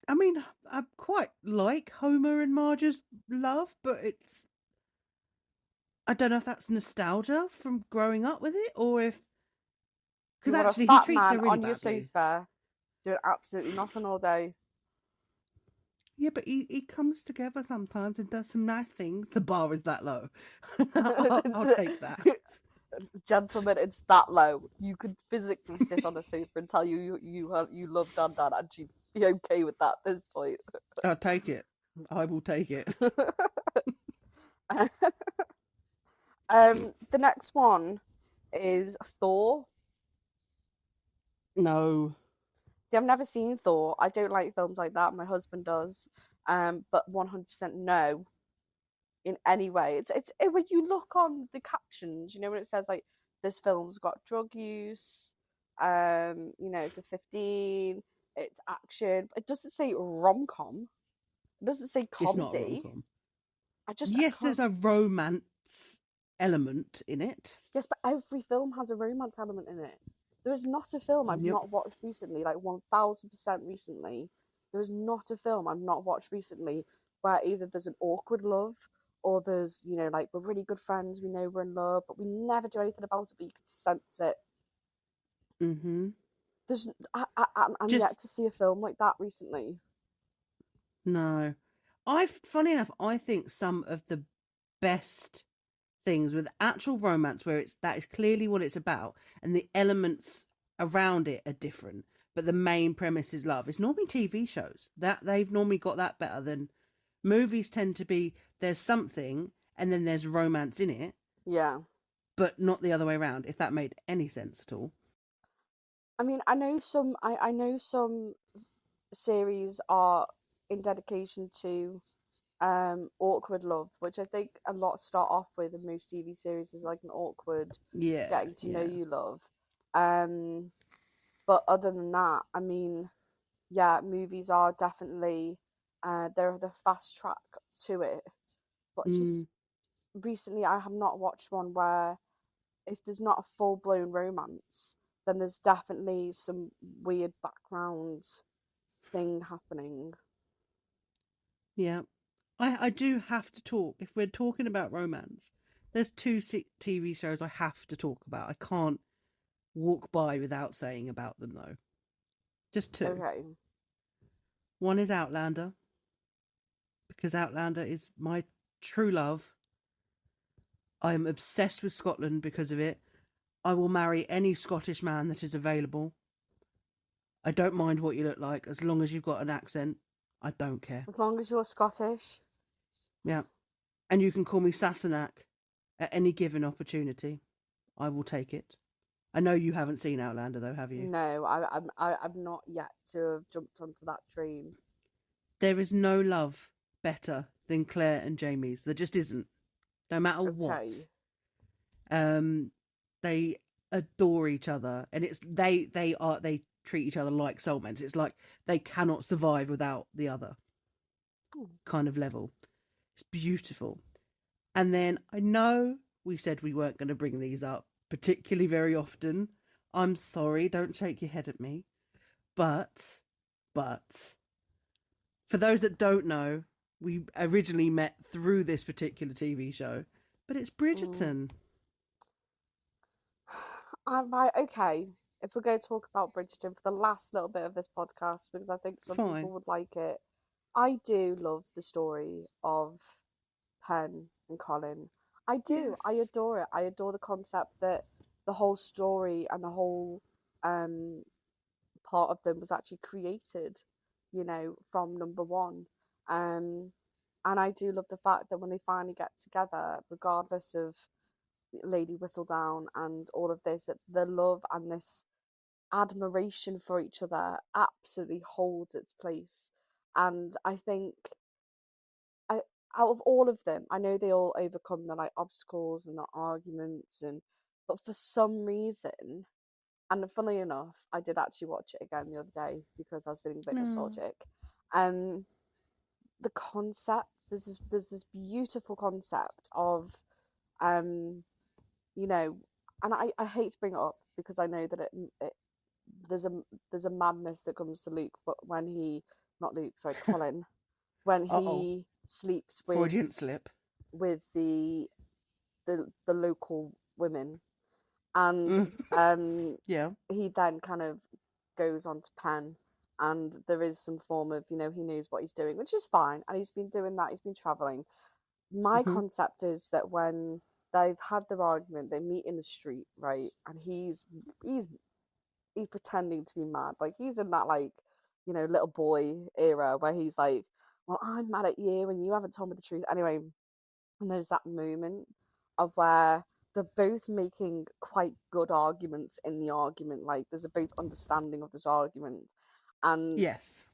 A: I mean, I quite like Homer and Marge's love, but it's. I don't know if that's nostalgia from growing up with it, or if.
B: You
A: Because
B: want a
A: actually, he
B: fat
A: treats her
B: man
A: really
B: on your
A: badly.
B: sofa doing absolutely nothing all day.
A: Yeah, but he comes together sometimes and does some nice things. The bar is that low. I'll take that.
B: Gentlemen, it's that low. You could physically sit on a sofa and tell you love Dan Dan, and she'd be okay with that at this point.
A: I'll take it. I will take it.
B: The next one is Thor.
A: No.
B: See, I've never seen Thor. I don't like films like that. My husband does. But 100% no in any way. When you look on the captions, you know, when it says like this film's got drug use, it's a 15, it's action. It doesn't say rom-com. It doesn't say
A: It's not a
B: comedy.
A: rom-com.
B: I
A: Yes,
B: can't.
A: there's a romance element in it.
B: Yes, but every film has a romance element in it. There is not a film I've
A: Yep.
B: not watched recently, like 1000% recently. There is not a film I've not watched recently where either there's an awkward love or there's, like we're really good friends, we know we're in love, but we never do anything about it, but you can sense it.
A: Mm-hmm.
B: I'm yet
A: Just
B: to see a film like that recently.
A: no. Funny enough, I think some of the best things with actual romance where that is clearly what it's about and the elements around it are different, but the main premise is love. It's normally TV shows that they've normally got that better than movies tend to be. There's something and then there's romance in it,
B: Yeah.
A: but not the other way around, if that made any sense at all.
B: I mean, I know some series are in dedication to awkward love, which I think a lot start off with in most TV series is like an awkward
A: Yeah,
B: getting to know
A: yeah.
B: you love. Um, but other than that, I mean, yeah, movies are definitely they're the fast track to it. But just
A: Mm,
B: recently, I have not watched one where if there's not a full blown romance, then there's definitely some weird background thing happening.
A: yeah. I do have to talk. If we're talking about romance, there's two TV shows I have to talk about. I can't walk by without saying about them, though. Just two.
B: Okay.
A: One is Outlander, because Outlander is my true love. I am obsessed with Scotland because of it. I will marry any Scottish man that is available. I don't mind what you look like as long as you've got an accent. I don't care.
B: As long as you're Scottish.
A: Yeah. And you can call me Sassenach at any given opportunity. I will take it. I know you haven't seen Outlander though, have you?
B: No, I'm not yet to have jumped onto that train.
A: There is no love better than Claire and Jamie's. There just isn't. No matter
B: Okay.
A: what. Um, they adore each other, and they treat each other like soulmates. It's like they cannot survive without the other kind of level. It's beautiful. And then I know we said we weren't going to bring these up particularly very often. I'm sorry, don't shake your head at me. But for those that don't know, we originally met through this particular TV show, but it's
B: Mm.
A: Bridgerton.
B: Right, okay. If we're going to talk about Bridgerton for the last little bit of this podcast, because I think some people
A: Fine.
B: would like it, I do love the story of Penn and Colin. I do. I
A: Yes.
B: adore it. I adore the concept that the whole story and the whole um, part of them was actually created, from number one. Um, and I do love the fact that when they finally get together, regardless of Lady Whistledown and all of this, that the love and this admiration for each other absolutely holds its place. And I think I, out of all of them, I know they all overcome their like obstacles and their arguments, but for some reason, and funnily enough, I did actually watch it again the other day because I was feeling a bit
A: No.
B: nostalgic. Um, the concept there's this beautiful concept of um, you know, and I hate to bring it up because I know that it there's a there's a madness that comes to Luke, but when he not Luke, sorry, Colin, when
A: Uh oh.
B: he sleeps
A: Freudian slip.
B: with the local women, and
A: Mm.
B: um,
A: Yeah.
B: he then kind of goes on to Penn, and there is some form of he knows what he's doing, which is fine, and he's been doing that. He's been traveling. My
A: Hmm.
B: concept is that when they've had their argument, they meet in the street, right, and he's he's pretending to be mad, like he's in that like little boy era where he's like, well, I'm mad at you and you haven't told me the truth anyway. And there's that moment of where they're both making quite good arguments in the argument. Like there's a both understanding of this argument. And
A: Yes.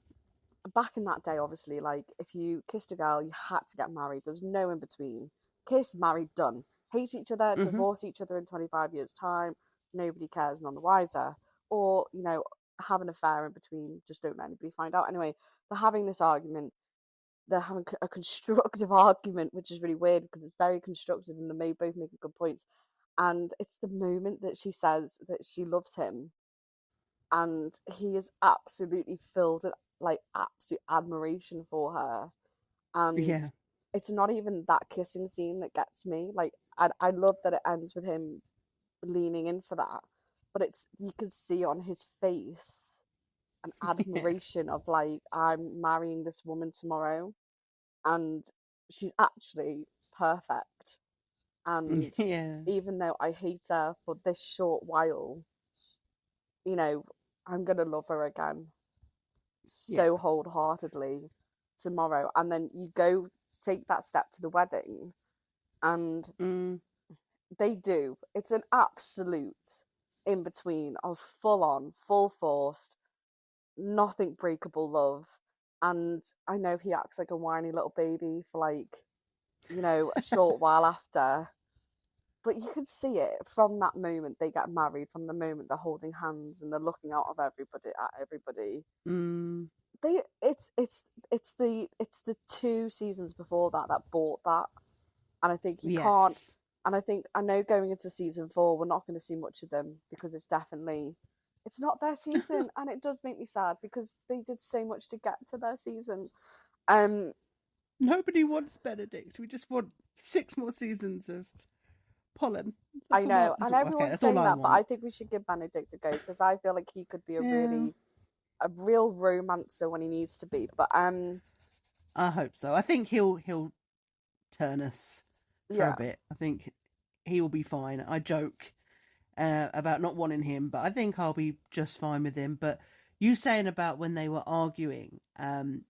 B: back in that day, obviously, like if you kissed a girl, you had to get married. There was no in between. Kiss, married, done. Hate each other,
A: Mm-hmm.
B: divorce each other in 25 years' time. Nobody cares, none the wiser. Or, have an affair in between, just don't let anybody find out. Anyway, they're having this argument. They're having a constructive argument, which is really weird because it's very constructive and they both making good points. And it's the moment that she says that she loves him, and he is absolutely filled with like absolute admiration for her. And
A: Yeah.
B: it's not even that kissing scene that gets me. Like I love that it ends with him leaning in for that, but it's you can see on his face an
A: Yeah.
B: admiration of like, I'm marrying this woman tomorrow, and she's actually perfect. And
A: Yeah.
B: even though I hate her for this short while, you know, I'm gonna love her again
A: Yeah.
B: so wholeheartedly tomorrow. And then you go take that step to the wedding, and
A: Mm.
B: they do. It's an absolute in between of full on, full forced, nothing breakable love. And I know he acts like a whiny little baby for like, a short while after. But you can see it from that moment they get married, from the moment they're holding hands and they're looking out of everybody at everybody.
A: Mm.
B: It's the 2 seasons before that bought that. And I think you can't.
A: Yes.
B: And I know going into season 4 we're not going to see much of them because it's not their season, and it does make me sad because they did so much to get to their season. um
A: Nobody wants Benedict. We just want 6 more seasons of pollen.
B: I
A: That's all.
B: know,
A: That's
B: and
A: all. Okay,
B: everyone's
A: that's all
B: saying
A: I
B: that, but I
A: want.
B: think we should give Benedict a go because I feel like he could be
A: Yeah.
B: a real romancer when he needs to be. But
A: I hope so. I think he'll turn us for a
B: yeah,
A: bit. I think he will be fine. I joke about not wanting him, but I think I'll be just fine with him. But you saying about when they were arguing, and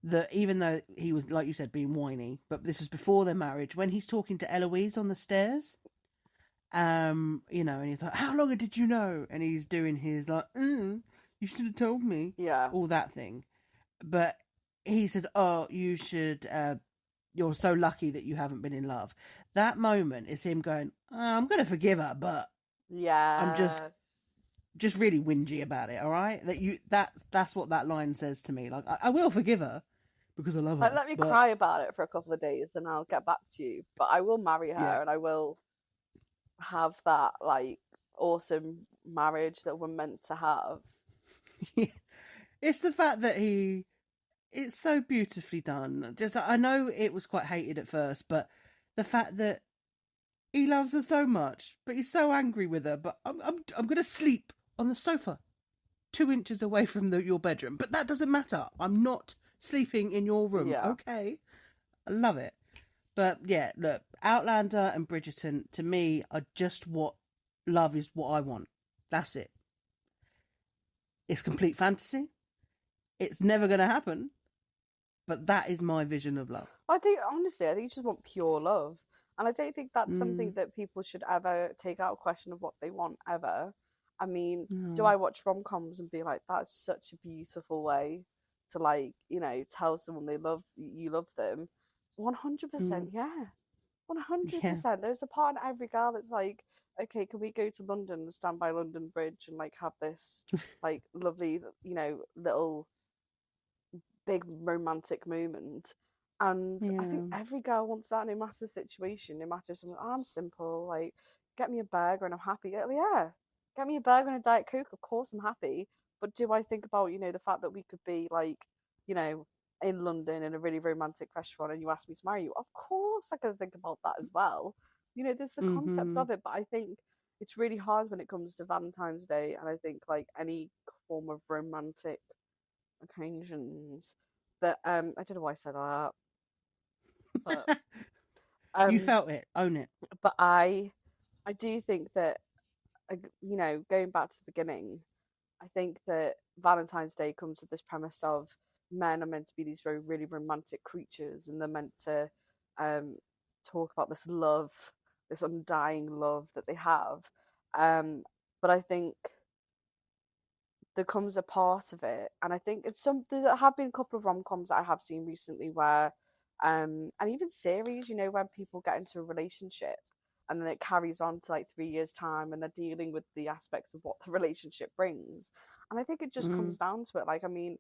A: that even though he was, like you said, being whiny, but this was before their marriage, when he's talking to Eloise on the stairs, and he's like, "How long did you know?" And he's doing his like, "You should have told me,"
B: yeah,
A: all that thing. But he says, "Oh, you should. You're so lucky that you haven't been in love." That moment is him going, "I'm going to forgive her, but I'm just
B: yes.
A: just really whingy about it." All right, that's what that line says to me. Like I will forgive her because I love
B: Like,
A: her,
B: let me
A: but
B: cry about it for a couple of days, and I'll get back to you. But I will marry
A: yeah,
B: her, and I will have that like awesome marriage that we're meant to have.
A: it's the fact that it's so beautifully done. Just I know it was quite hated at first, but the fact that he loves her so much, but he's so angry with her. But I'm going to sleep on the sofa 2 inches away from your bedroom, but that doesn't matter. I'm not sleeping in your room.
B: Yeah.
A: Okay, I love it. But yeah, look, Outlander and Bridgerton to me are just what love is. What I want. That's it. It's complete fantasy. It's never going to happen, but that is my vision of love.
B: I think honestly, I think you just want pure love, and I don't think that's something
A: Mm,
B: that people should ever take out of question of what they want ever. I mean, do
A: no.
B: I watch rom-coms and be like, that's such a beautiful way to like, tell someone they love you love them?
A: Mm,
B: 100%, yeah.
A: yeah.
B: 100%. There's a part in every girl that's like, okay, can we go to London and stand by London Bridge and like have this like lovely, little big romantic moment. And I think
A: Yeah.
B: every girl wants that, no matter the situation, no matter if someone, "Oh, I'm simple, like, get me a burger and I'm happy." Yeah, get me a burger and a Diet Coke, of course I'm happy. But do I think about, the fact that we could be like, you know, in London in a really romantic restaurant and you ask me to marry you? Of course I can think about that as well. There's the concept
A: Mm-hmm.
B: of it, but I think it's really hard when it comes to Valentine's Day, and I think like any form of romantic occasions that I don't know why I said that, but
A: You
B: um
A: felt it. Own it.
B: but I do think that going back to the beginning, I think that Valentine's Day comes with this premise of men are meant to be these very really romantic creatures, and they're meant to um talk about this love this undying love that they have. But I think there comes a part of it, and I think there have been a couple of rom-coms that I have seen recently where, and even series, when people get into a relationship and then it carries on to like 3 years time and they're dealing with the aspects of what the relationship brings. And I think it just comes down to it. Like, I mean,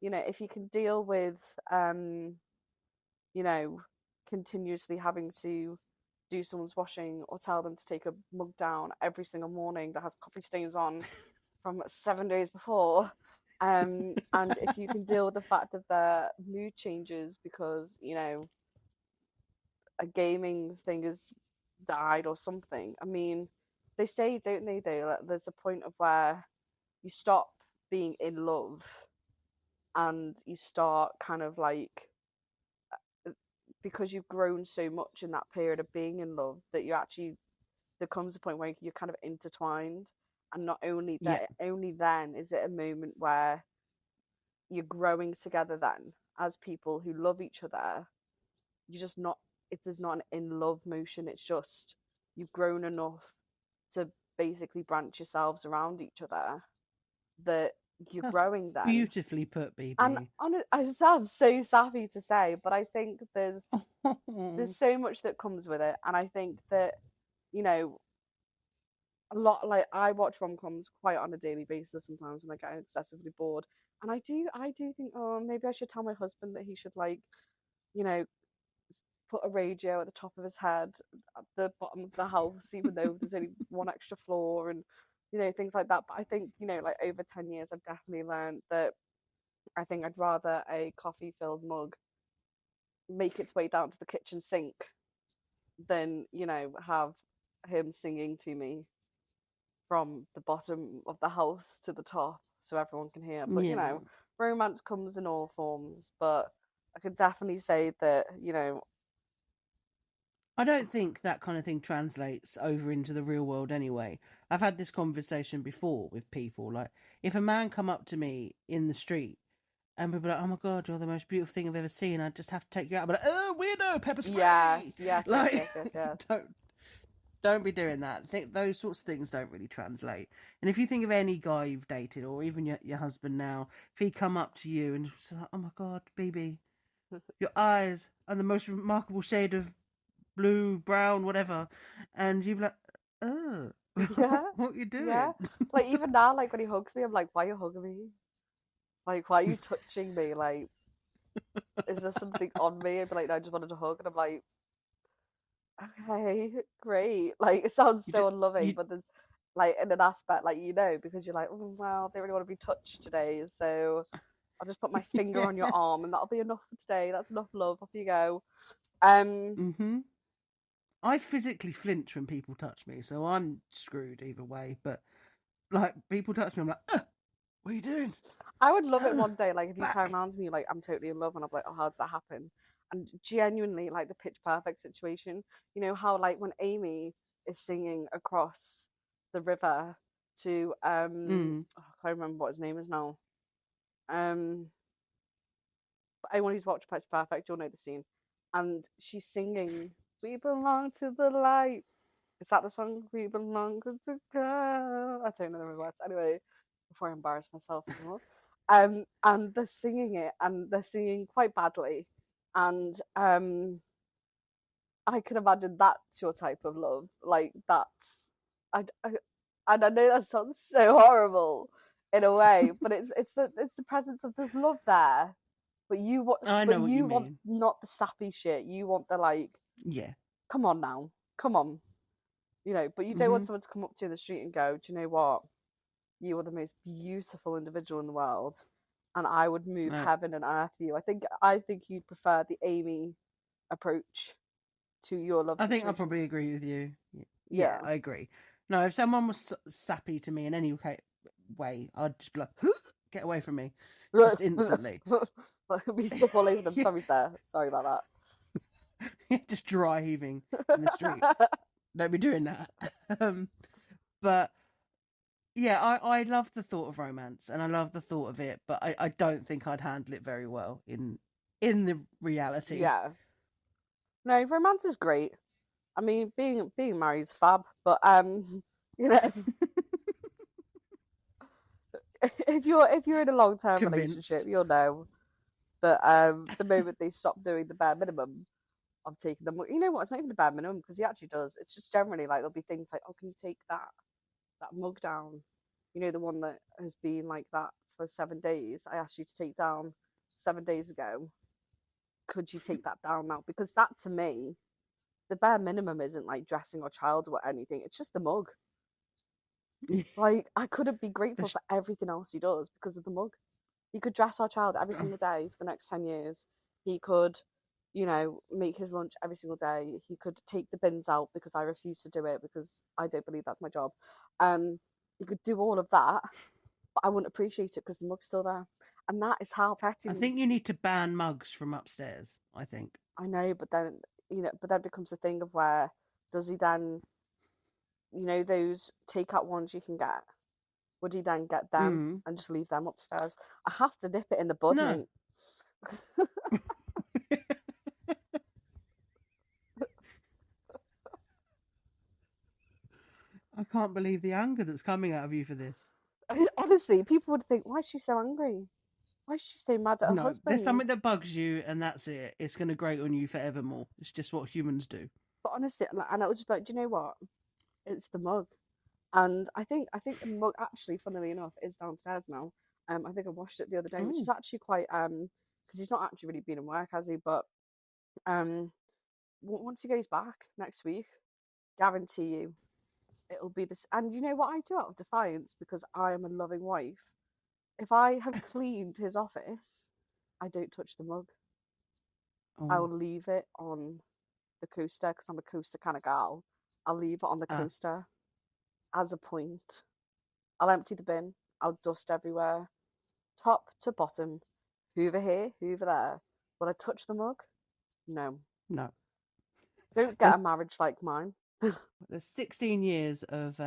B: if you can deal with, you know, continuously having to do someone's washing or tell them to take a mug down every single morning that has coffee stains on from 7 days before. And if you can deal with the fact of their mood changes because, a gaming thing has died or something. I mean, they say, don't they, though, that there's a point of where you stop being in love and you start kind of like, because you've grown so much in that period of being in love, that there comes a point where you're kind of intertwined. And not only
A: Yeah.
B: that, only then is it a moment where you're growing together then as people who love each other. You're just not, there's not an in love motion. It's just you've grown enough to basically branch yourselves around each other that you're
A: That's
B: growing then.
A: beautifully put,
B: And
A: BB.
B: it sounds so sappy to say, but I think there's so much that comes with it. And I think that, a lot, like, I watch rom-coms quite on a daily basis sometimes when I get excessively bored. And I do think, oh, maybe I should tell my husband that he should, like, you know, put a radio at the top of his head at the bottom of the house, even though there's only one extra floor, and things like that. But I think, like, over 10 years I've definitely learned that I think I'd rather a coffee filled mug make its way down to the kitchen sink than, have him singing to me from the bottom of the house to the top so everyone can hear. But
A: Yeah.
B: romance comes in all forms. But I could definitely say that,
A: I don't think that kind of thing translates over into the real world anyway. I've had this conversation before with people. Like, if a man come up to me in the street and people are like, "Oh my god, you're the most beautiful thing I've ever seen," I just have to take you out. But like, "Oh, weirdo, pepper spray!"
B: yes,
A: Like,
B: yes.
A: don't be doing that. Those sorts of things don't really translate. And if you think of any guy you've dated, or even your husband now, if he come up to you and just like, "Oh my god, baby, your eyes are the most remarkable shade of blue, brown, whatever," and you'd be like, "Oh,
B: Yeah,
A: what you
B: yeah.
A: doing?"
B: Like, even now, like, when he hugs me, I'm like, why are you hugging me? Like, why are you touching me? Like, is there something on me? I'd be like, no, I just wanted a hug. And I'm like, okay, great. Like, it sounds
A: You
B: so
A: just
B: unloving,
A: you
B: but there's, like, in an aspect, like, because you're like, oh, well, I don't really want to be touched today. So I'll just put my finger
A: yeah.
B: on your arm and that'll be enough for today. That's enough love. Off you go. Um,
A: I physically flinch when people touch me, so I'm screwed either way. But like people touch me, I'm like, "What are you doing?"
B: I would love it one day, like, if you turn
A: Back.
B: around to me like I'm totally in love, and I'm like, oh, how does that happen? And genuinely, like, the pitch perfect situation. You know how, like, when Amy is singing across the river to I can't remember what his name is now. Um, but anyone who's watched Pitch Perfect, you'll know the scene. And she's singing, "We belong to the light." Is that the song? We belong to the girl. I don't know the words. Anyway, before I embarrass myself anymore. And they're singing it, and they're singing quite badly. And I can imagine that's your type of love. Like, I and I know that sounds so horrible in a way, but it's the presence of there's love there.
A: I
B: But
A: know what you
B: you want
A: mean.
B: not the sappy shit. You want the, like,
A: Yeah.
B: come on now, come on, But you don't want someone to come up to you in the street and go, "Do you know what? You are the most beautiful individual in the world, and I would move
A: No,
B: heaven and earth for you." I think you'd prefer the Amy approach to your love
A: I think I
B: situation.
A: probably agree with you. Yeah,
B: Yeah.
A: I agree. No, if someone was sappy to me in any way, I'd just be like, "Get away from me," just instantly.
B: We step all over them.
A: Yeah,
B: Sorry, sir. Sorry about
A: just dry heaving in the street.
B: that.
A: Don't be doing that. Um, but yeah, I love the thought of romance and I love the thought of it, but I don't think I'd handle it very well in the reality.
B: Yeah. No, romance is great. I mean, being married is fab, but you know, if you're in a long term relationship,
A: Convinced.
B: you'll know that the moment they stop doing the bare minimum of taking them, you know what? It's not even the bare minimum because he actually does. It's just generally like there'll be things like, oh, can you take that mug down? You know, the one that has been like that for 7 days. I asked you to take down 7 days ago. Could you take that down now? Because that to me, the bare minimum isn't like dressing our child or anything. It's just the mug. Like I couldn't be grateful for everything else he does because of the mug. He could dress our child every single day for the next 10 years. He could, you know, make his lunch every single day. He could take the bins out because I refuse to do it because I don't believe that's my job. He could do all of that, but I wouldn't appreciate it because the mug's still there. And that is how petty.
A: I think you need to ban mugs from upstairs, I think.
B: I know, but then, you know, but then becomes a thing of where does he then, you know, those takeout ones you can get, would he then get them and just leave them upstairs? I have to nip it in the bud,
A: No.
B: mate.
A: I can't believe the anger that's coming out of you for this.
B: Honestly, people would think, why is she so angry? Why is she so mad at her
A: No, there's something
B: husband?
A: that bugs you, and that's it. It's going to grate on you forevermore. It's just what humans do.
B: But honestly, and I was just like, do you know what? It's the mug, and I think the mug actually, funnily enough, is downstairs now. I think I washed it the other day, which is
A: Oh,
B: actually quite because he's not actually really been in work, has he? But um, once he goes back next week, guarantee you it'll be this. And you know what I do out of defiance because I am a loving wife. If I have cleaned his office, I don't touch the mug.
A: oh,
B: I'll leave it on the coaster because I'm a coaster kind of gal. I'll leave it on the
A: ah.
B: coaster as a point. I'll empty the bin. I'll dust everywhere, top to bottom. Hoover here, Hoover there. Will I touch the mug? No.
A: No.
B: Don't get
A: There's,
B: a marriage like mine.
A: there's 16 years of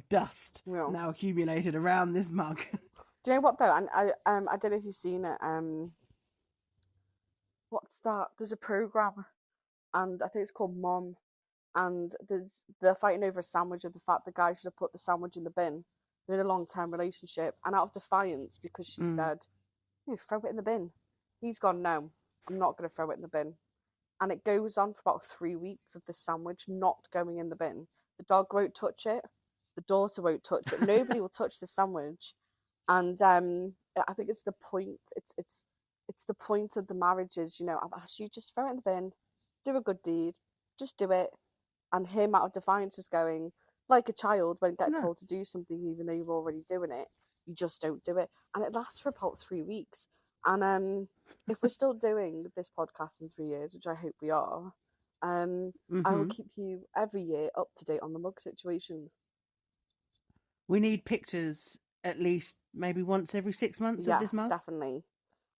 A: dust
B: No.
A: now accumulated around this mug.
B: Do you know what though? And I don't know if you've seen it. What's that? There's a program, and I think it's called Mom, and they're fighting over a sandwich of the fact the guy should have put the sandwich in the bin. They're in a long term relationship, and out of defiance, because she said, throw it in the bin. He's gone, no, I'm not going to throw it in the bin. And it goes on for about 3 weeks of the sandwich not going in the bin. The dog won't touch it. The daughter won't touch it. Nobody will touch the sandwich. And I think it's the point. It's the point of the marriages. You know, I've asked you just throw it in the bin, do a good deed, just do it. And him out of defiance is going like a child when get
A: No.
B: told to do something even though you're already doing it. You just don't do it, and it lasts for about 3 weeks. And if we're still doing this podcast in 3 years, which I hope we are, I will keep you every year up to date on the mug situation.
A: We need pictures at least maybe once every 6 months of this
B: Yes,
A: mug.
B: definitely.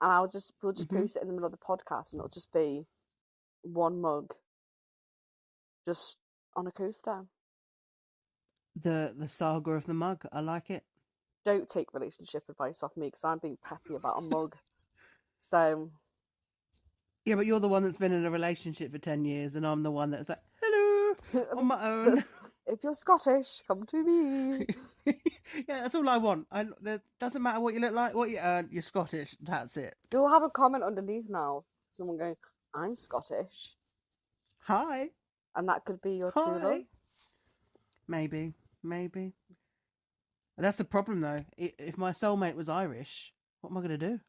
B: And we'll just post it in the middle of the podcast, and it'll just be one mug, just on a coaster.
A: The saga of the mug. I like it.
B: Don't take relationship advice off me because I'm being petty about a mug. So
A: Yeah, but you're the one that's been in a relationship for 10 years, and I'm the one that's like, hello, on my own.
B: if you're Scottish, come to me.
A: Yeah, that's all I want. It doesn't matter what you look like, what you earn, you're Scottish. That's it.
B: You'll have a comment underneath now. Someone going, I'm Scottish.
A: Hi.
B: And that could be your true love.
A: Hi. Maybe. That's the problem, though. If my soulmate was Irish, what am I going to do?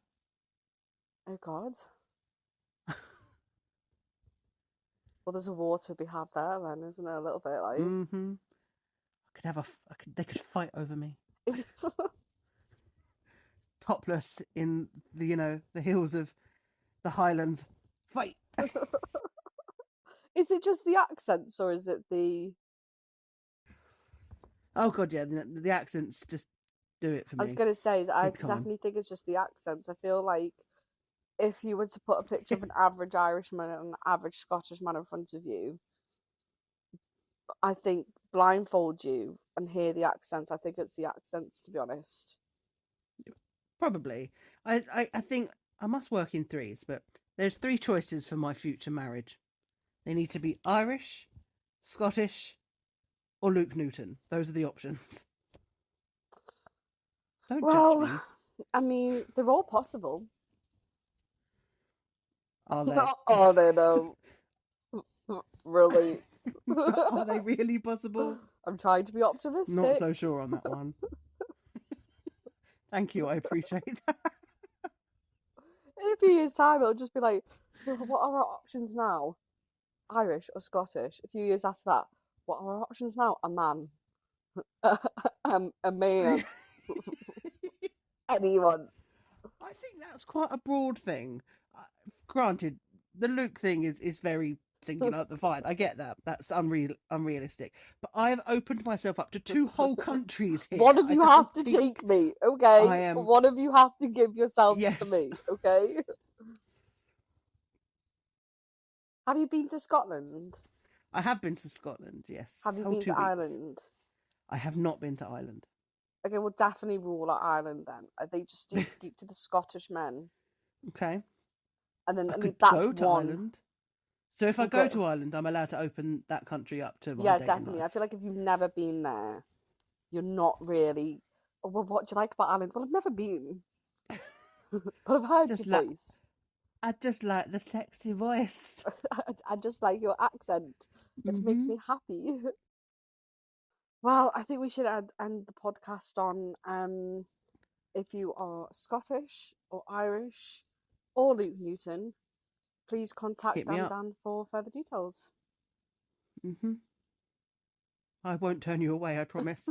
B: Oh, God. Well, there's a war to be had there, then, isn't it? A little bit like.
A: Mm-hmm. They could fight over me. Topless in the hills of the Highlands. Fight.
B: Is it just the accents, or is it the?
A: Oh God, yeah. The accents just do it for me.
B: I was going to say, I
A: Big time.
B: definitely think it's just the accents. I feel like if you were to put a picture of an average Irishman and an average Scottish man in front of you, I think blindfold you and hear the accents. I think it's the accents, to be honest.
A: Probably. I think I must work in threes, but there's three choices for my future marriage. They need to be Irish, Scottish, or Luke Newton. Those are the options. Don't judge me.
B: I mean, they're all possible.
A: Are they?
B: Oh, they know. Really?
A: Are they really possible?
B: I'm trying to be optimistic.
A: Not so sure on that one. Thank you, I appreciate that.
B: In a few years' time, it'll just be like, so what are our options now? Irish or Scottish? A few years after that, what are our options now? A man. A man. Anyone.
A: I think that's quite a broad thing. Granted, the Luke thing is very singular. Fine, I get that. That's unrealistic. But I have opened myself up to 2 whole countries here.
B: One of you have to take me, okay? One of you have to give yourselves to me, okay? Have you been to Scotland?
A: I have been to Scotland, yes.
B: Have you been to Ireland?
A: I have not been to Ireland.
B: Okay, we'll definitely rule out Ireland then. They just need to keep to the Scottish men.
A: Okay.
B: And then
A: I could
B: that's
A: go to
B: one.
A: Ireland. So if I go to Ireland, I'm allowed to open that country up to my dating
B: definitely.
A: life.
B: I feel like if you've never been there, you're not really. Oh, well, what do you like about Ireland? Well, I've never been, but I've heard your voice.
A: I just like the sexy voice.
B: I just like your accent. It makes me happy. Well, I think we should end the podcast on if you are Scottish or Irish or Luke Newton, please contact Dan for further details.
A: I won't turn you away, I promise.